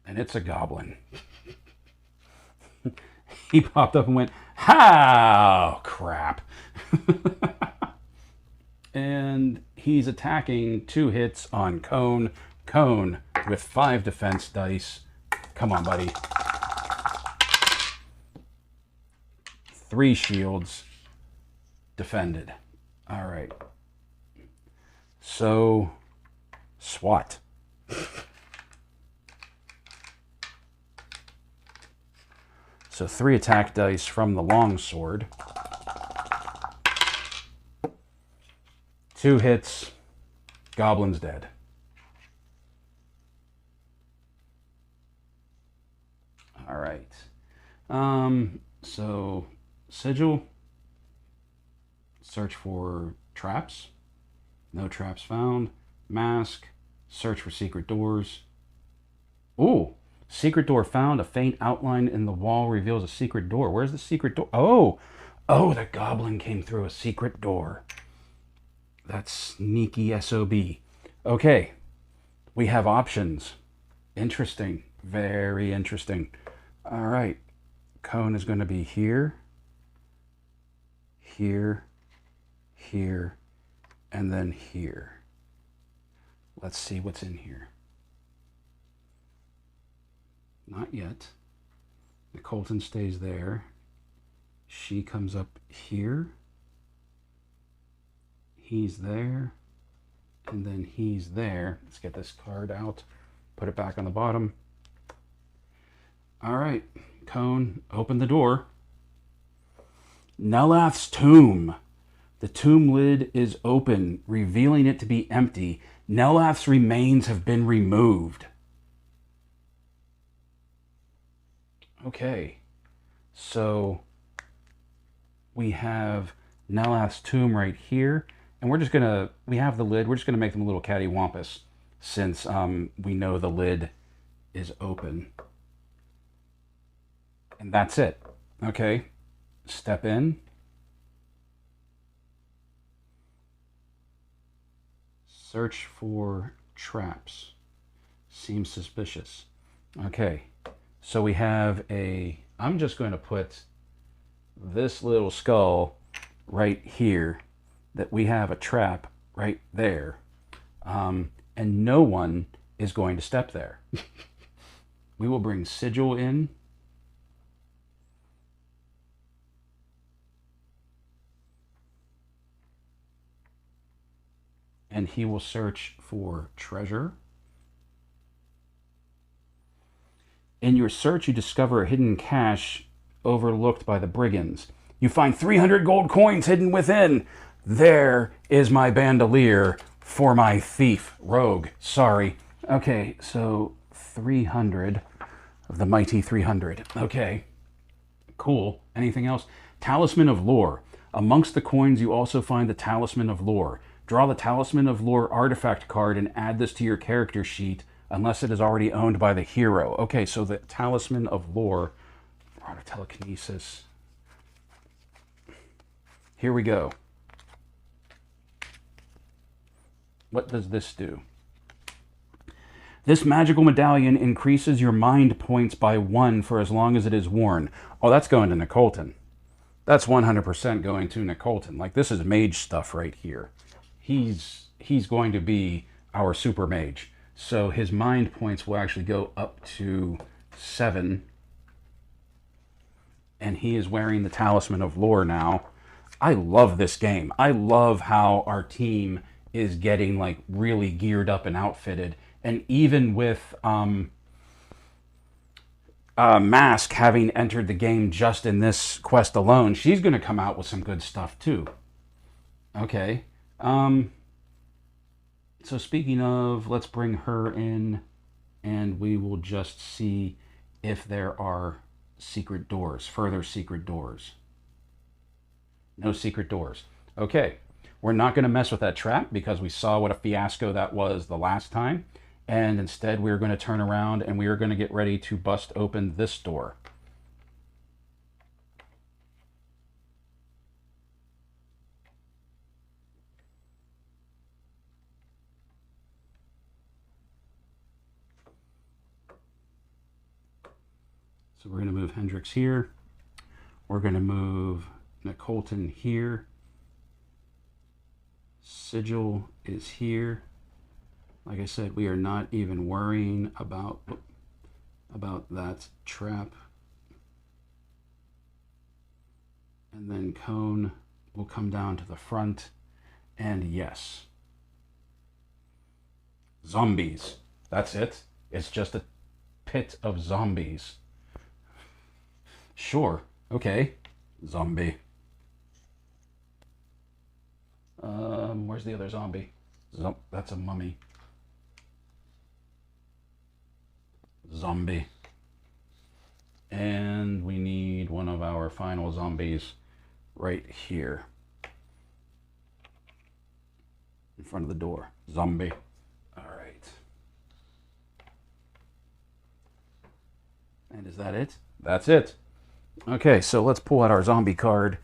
And it's a goblin. He popped up and went, "How crap." And he's attacking 2 hits on Cone Cone with 5 defense dice. Come on, buddy. 3 shields. Defended. All right. So, SWAT. So 3 attack dice from the longsword. 2 hits. Goblin's dead. All right. So sigil. Search for traps. No traps found. Mask. Search for secret doors. Ooh. Secret door found. A faint outline in the wall reveals a secret door. Where's the secret door? Oh. Oh, the goblin came through a secret door. That's sneaky SOB. Okay. We have options. Interesting. Very interesting. All right. Cone is going to be here, here, here, and then here. Let's see what's in here. Not yet. The Colton stays there. She comes up here. He's there. And then he's there. Let's get this card out. Put it back on the bottom. All right. Cone, open the door. Nelath's tomb. The tomb lid is open, revealing it to be empty. Nelath's remains have been removed. Okay. So we have Nelath's tomb right here. And we're just going to, we have the lid. We're just going to make them a little cattywampus since we know the lid is open. And that's it. Okay. Step in. Search for traps. Seems suspicious. Okay. So we have a, I'm just going to put this little skull right here, that we have a trap right there. And no one is going to step there. We will bring Sigil in. And he will search for treasure. In your search, you discover a hidden cache overlooked by the brigands. You find 300 gold coins hidden within. There is my bandolier for my thief. Rogue, sorry. Okay, so 300 of the mighty 300. Okay, cool. Anything else? Talisman of Lore. Amongst the coins, you also find the Talisman of Lore. Draw the Talisman of Lore artifact card and add this to your character sheet unless it is already owned by the hero. Okay, so the Talisman of Lore. Rod of Telekinesis. Here we go. What does this do? This magical medallion increases your mind points by 1 for as long as it is worn. Oh, that's going to Nicolton. That's 100% going to Nicolton. Like, this is mage stuff right here. He's going to be our super mage. So his mind points will actually go up to 7. And he is wearing the Talisman of Lore now. I love this game. I love how our team is getting like really geared up and outfitted. And even with Mask having entered the game just in this quest alone, she's going to come out with some good stuff too. Okay. So speaking of, let's bring her in and we will just see if there are secret doors, further secret doors. No secret doors. Okay. We're not going to mess with that trap because we saw what a fiasco that was the last time. And instead, we're going to turn around and we are going to get ready to bust open this door. So we're going to move Hendrix here. We're going to move Nicolton here. Sigil is here. Like I said, we are not even worrying about that trap. And then cone will come down to the front. And yes. Zombies. That's it. It's just a pit of zombies. Sure. Okay. Zombie. Where's the other zombie? That's a mummy. Zombie. And we need one of our final zombies right here. In front of the door. Zombie. All right. And is that it? That's it. Okay, so let's pull out our zombie card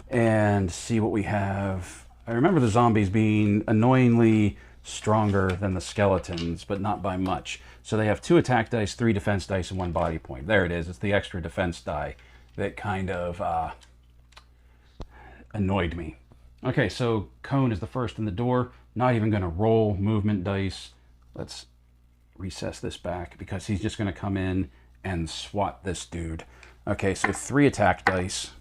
and see what we have. I remember the zombies being annoyingly stronger than the skeletons, but not by much. So they have 2 attack dice, 3 defense dice, and 1 body point. There it is. It's the extra defense die that kind of annoyed me. Okay, so cone is the first in the door. Not even going to roll movement dice. Let's recess this back because he's just going to come in and swat this dude. Okay, so 3 attack dice.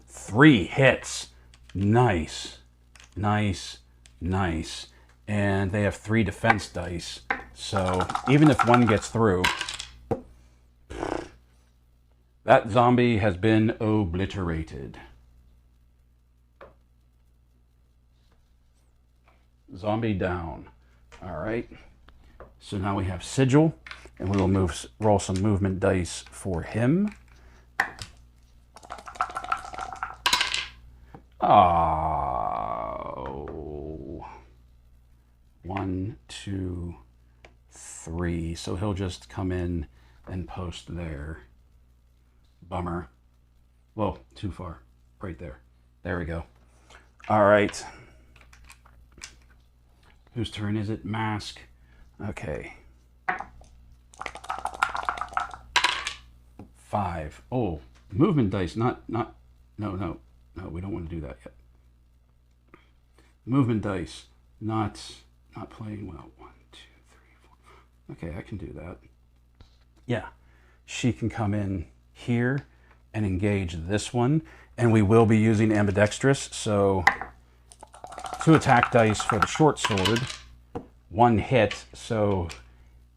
3 hits. Nice. Nice. Nice. And they have 3 defense dice. So even if one gets through, that zombie has been obliterated. Zombie down. All right. So now we have Sigil, and we will roll some movement dice for him. Oh. 1, 2, 3. So he'll just come in and post there. Bummer. Whoa, too far. Right there. There we go. All right. Whose turn is it? Mask. Okay. 5. Oh, movement dice. No, we don't want to do that yet. Movement dice. Not playing well. 1, 2, 3, 4. Okay, I can do that. Yeah. She can come in here and engage this one. And we will be using ambidextrous. So 2 attack dice for the short sword. 1 hit, so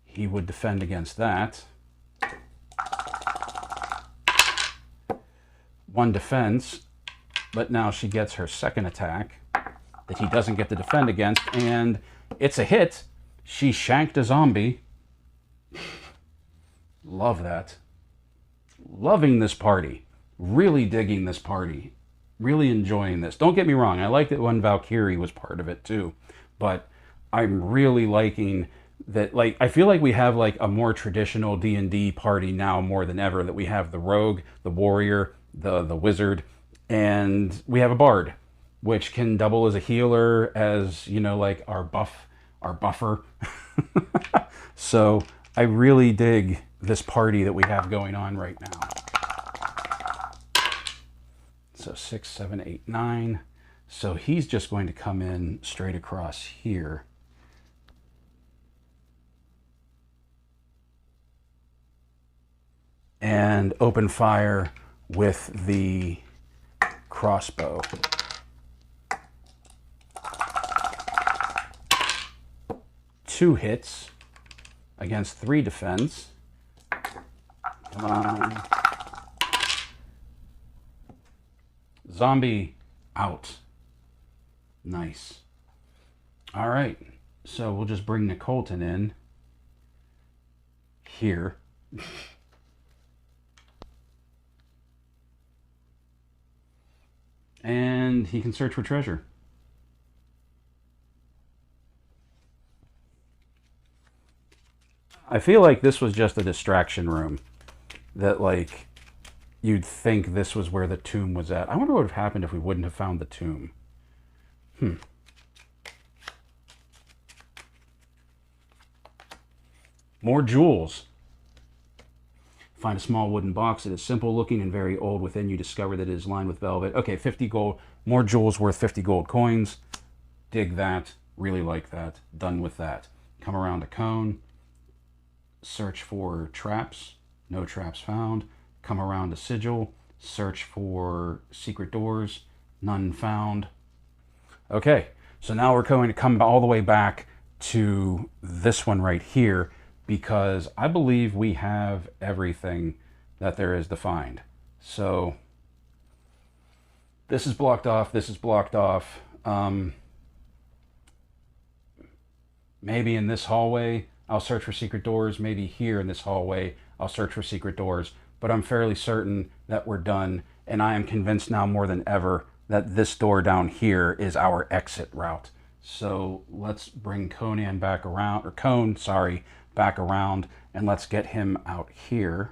he would defend against that. 1 defense, but now she gets her second attack that he doesn't get to defend against, and it's a hit. She shanked a zombie. Love that. Loving this party. Really digging this party. Really enjoying this. Don't get me wrong, I liked it when Valkyrie was part of it too, but I'm really liking that. Like, I feel like we have like a more traditional D&D party now more than ever, that we have the rogue, the warrior, the wizard, and we have a bard, which can double as a healer, as, you know, like our buffer. So I really dig this party that we have going on right now. So 6, 7, 8, 9. So he's just going to come in straight across here. And open fire with the crossbow. Two hits against 3 defense. Come on. Zombie out. Nice. All right. So we'll just bring Nicolton in here. And he can search for treasure. I feel like this was just a distraction room. That, like, you'd think this was where the tomb was at. I wonder what would have happened if we wouldn't have found the tomb. More jewels. Find a small wooden box that is simple looking and very old. Within, you discover that it is lined with velvet. Okay, 50 gold. More jewels worth 50 gold coins. Dig that. Really like that. Done with that. Come around to Cone. Search for traps. No traps found. Come around to Sigil. Search for secret doors. None found. Okay, so now we're going to come all the way back to this one right here, because I believe we have everything that there is to find. So this is blocked off. This is blocked off. Maybe in this hallway, I'll search for secret doors. Maybe here in this hallway, I'll search for secret doors. But I'm fairly certain that we're done. And I am convinced now more than ever that this door down here is our exit route. So let's bring Conan back around, or Cone, sorry, back around, and let's get him out here.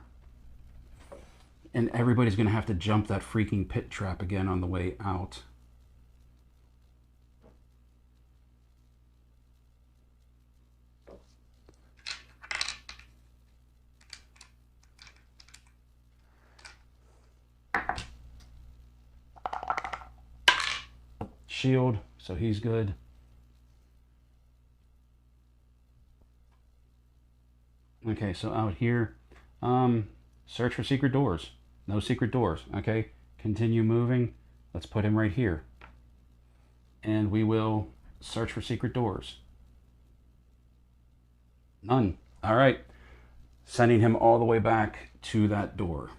And everybody's gonna have to jump that freaking pit trap again on the way out. Shield, so he's good. Okay, so out here, search for secret doors. No secret doors. Okay, continue moving. Let's put him right here. And we will search for secret doors. None. All right, sending him all the way back to that door.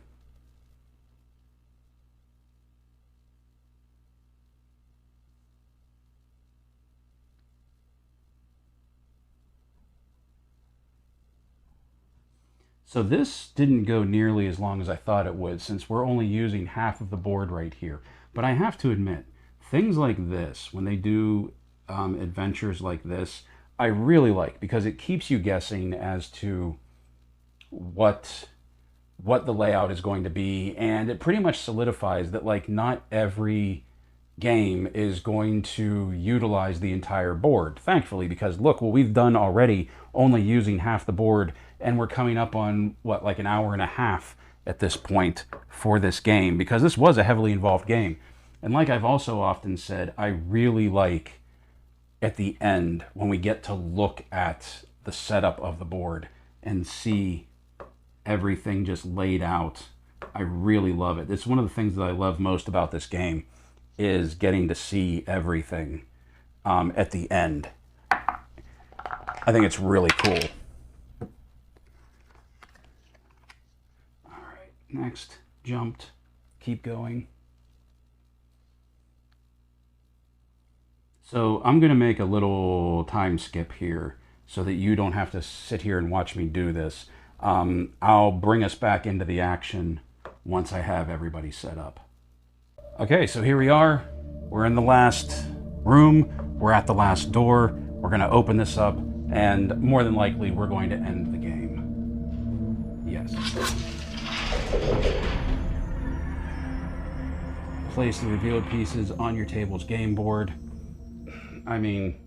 So this didn't go nearly as long as I thought it would, since we're only using half of the board right here. But I have to admit, things like this, when they do adventures like this, I really like, because it keeps you guessing as to what the layout is going to be, and it pretty much solidifies that like not every game is going to utilize the entire board, thankfully, because look what we've done already, only using half the board, and we're coming up on what, like an hour and a half at this point for this game, because this was a heavily involved game. And like I've also often said, I really like at the end when we get to look at the setup of the board and see everything just laid out. I really love it. It's one of the things that I love most about this game, is getting to see everything at the end. I think it's really cool. All right, next, jumped, keep going. So I'm gonna make a little time skip here so that you don't have to sit here and watch me do this. I'll bring us back into the action once I have everybody set up. Okay, so here we are. We're in the last room. We're at the last door. We're going to open this up, and more than likely, we're going to end the game. Yes. Place the revealed pieces on your table's game board. I mean,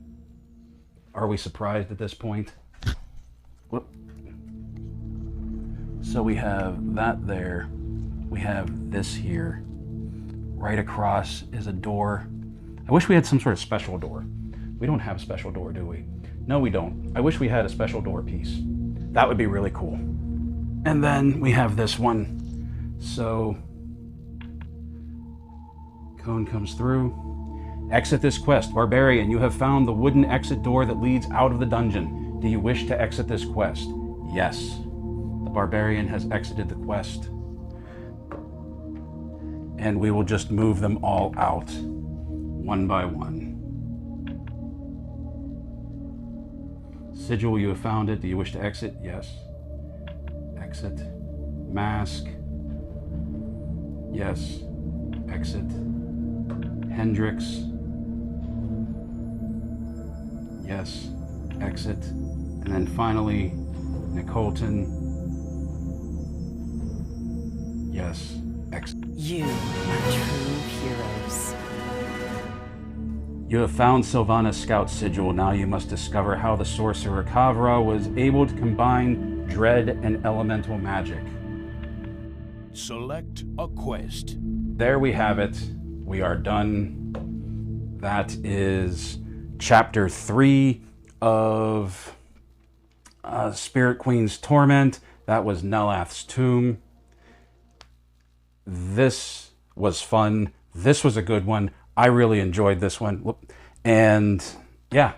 are we surprised at this point? Whoop. So we have that there. We have this here. Right across is a door. I wish we had some sort of special door. We don't have a special door, do we? No, we don't. I wish we had a special door piece. That would be really cool. And then we have this one. So, Cone comes through. Exit this quest. Barbarian, you have found the wooden exit door that leads out of the dungeon. Do you wish to exit this quest? Yes. The Barbarian has exited the quest. And we will just move them all out, one by one. Sigil, you have found it. Do you wish to exit? Yes. Exit. Mask. Yes. Exit. Hendrix. Yes. Exit. And then finally, Nicolton. Yes. Exit. You are true heroes. You have found Sylvanas' scout sigil. Now you must discover how the sorcerer Kavra was able to combine dread and elemental magic. Select a quest. There we have it. We are done. That is Chapter 3 of Spirit Queen's Torment. That was Nelath's Tomb. This was fun. This was a good one. I really enjoyed this one. And yeah,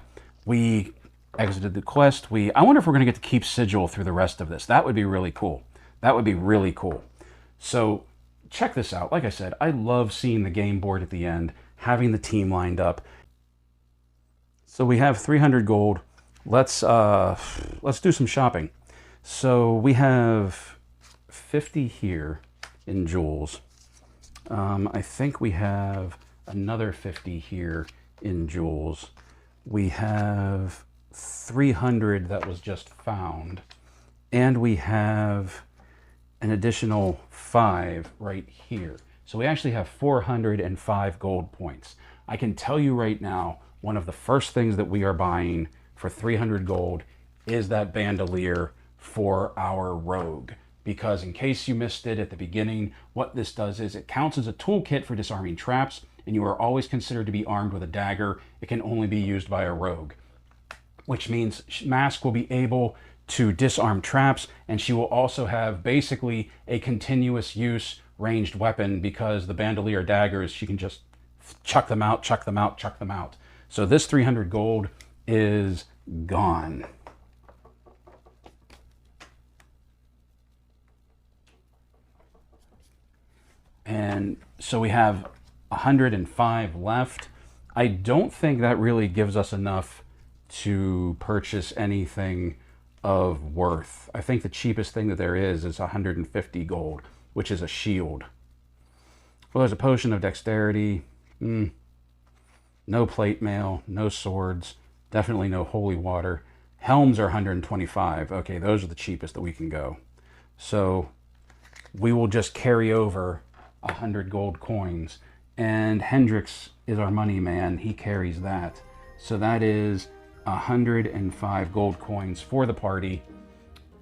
we exited the quest. I wonder if we're going to get to keep Sigil through the rest of this. That would be really cool. That would be really cool. So check this out. Like I said, I love seeing the game board at the end, having the team lined up. So we have 300 gold. Let's do some shopping. So we have 50 here in jewels. I think we have another 50 here in jewels. We have 300 that was just found. And we have an additional 5 right here. So we actually have 405 gold points. I can tell you right now, one of the first things that we are buying for 300 gold is that bandolier for our rogue. Because in case you missed it at the beginning, what this does is it counts as a toolkit for disarming traps, and you are always considered to be armed with a dagger. It can only be used by a rogue, which means Mask will be able to disarm traps, and she will also have basically a continuous use ranged weapon, because the bandolier daggers, she can just chuck them out, chuck them out, chuck them out. So this 300 gold is gone. And so we have 105 left. I don't think that really gives us enough to purchase anything of worth. I think the cheapest thing that there is 150 gold, which is a shield. Well, there's a potion of dexterity. No plate mail, no swords, definitely no holy water. Helms are 125. Okay, those are the cheapest that we can go. So we will just carry over 100 gold coins. And Hendrix is our money man. He carries that. So that is 105 gold coins for the party.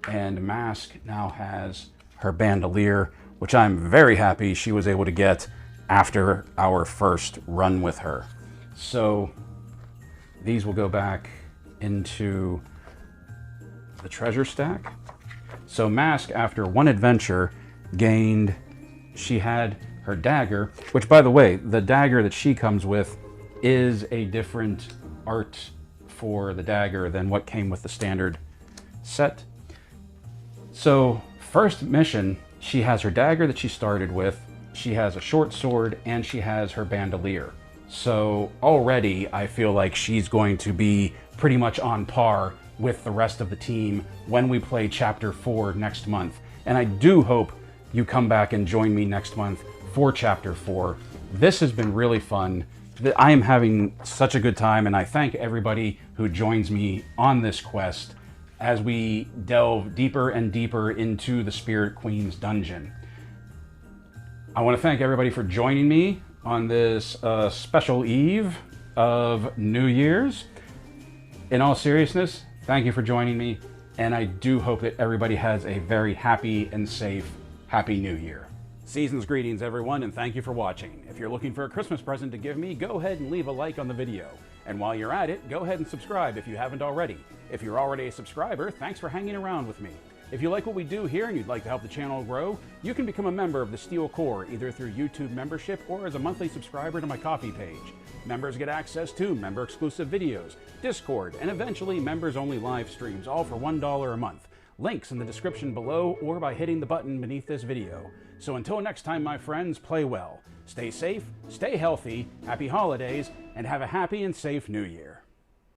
And Mask now has her bandolier, which I'm very happy she was able to get after our first run with her. So these will go back into the treasure stack. So Mask, after one adventure, she had her dagger, which, by the way, the dagger that she comes with is a different art for the dagger than what came with the standard set. So first mission, she has her dagger that she started with, she has a short sword, and she has her bandolier. So already I feel like she's going to be pretty much on par with the rest of the team when we play Chapter 4 next month. And I do hope you come back and join me next month for Chapter 4. This has been really fun. I am having such a good time, and I thank everybody who joins me on this quest as we delve deeper and deeper into the Spirit Queen's dungeon. I want to thank everybody for joining me on this special eve of New Year's. In all seriousness, thank you for joining me, and I do hope that everybody has a very happy and safe Happy New Year. Season's greetings, everyone, and thank you for watching. If you're looking for a Christmas present to give me, go ahead and leave a like on the video. And while you're at it, go ahead and subscribe if you haven't already. If you're already a subscriber, thanks for hanging around with me. If you like what we do here and you'd like to help the channel grow, you can become a member of the Steel Core, either through YouTube membership or as a monthly subscriber to my Ko-fi page. Members get access to member-exclusive videos, Discord, and eventually members-only live streams, all for $1 a month. Links in the description below or by hitting the button beneath this video. So until next time, my friends, play well. Stay safe, stay healthy, happy holidays, and have a happy and safe New Year.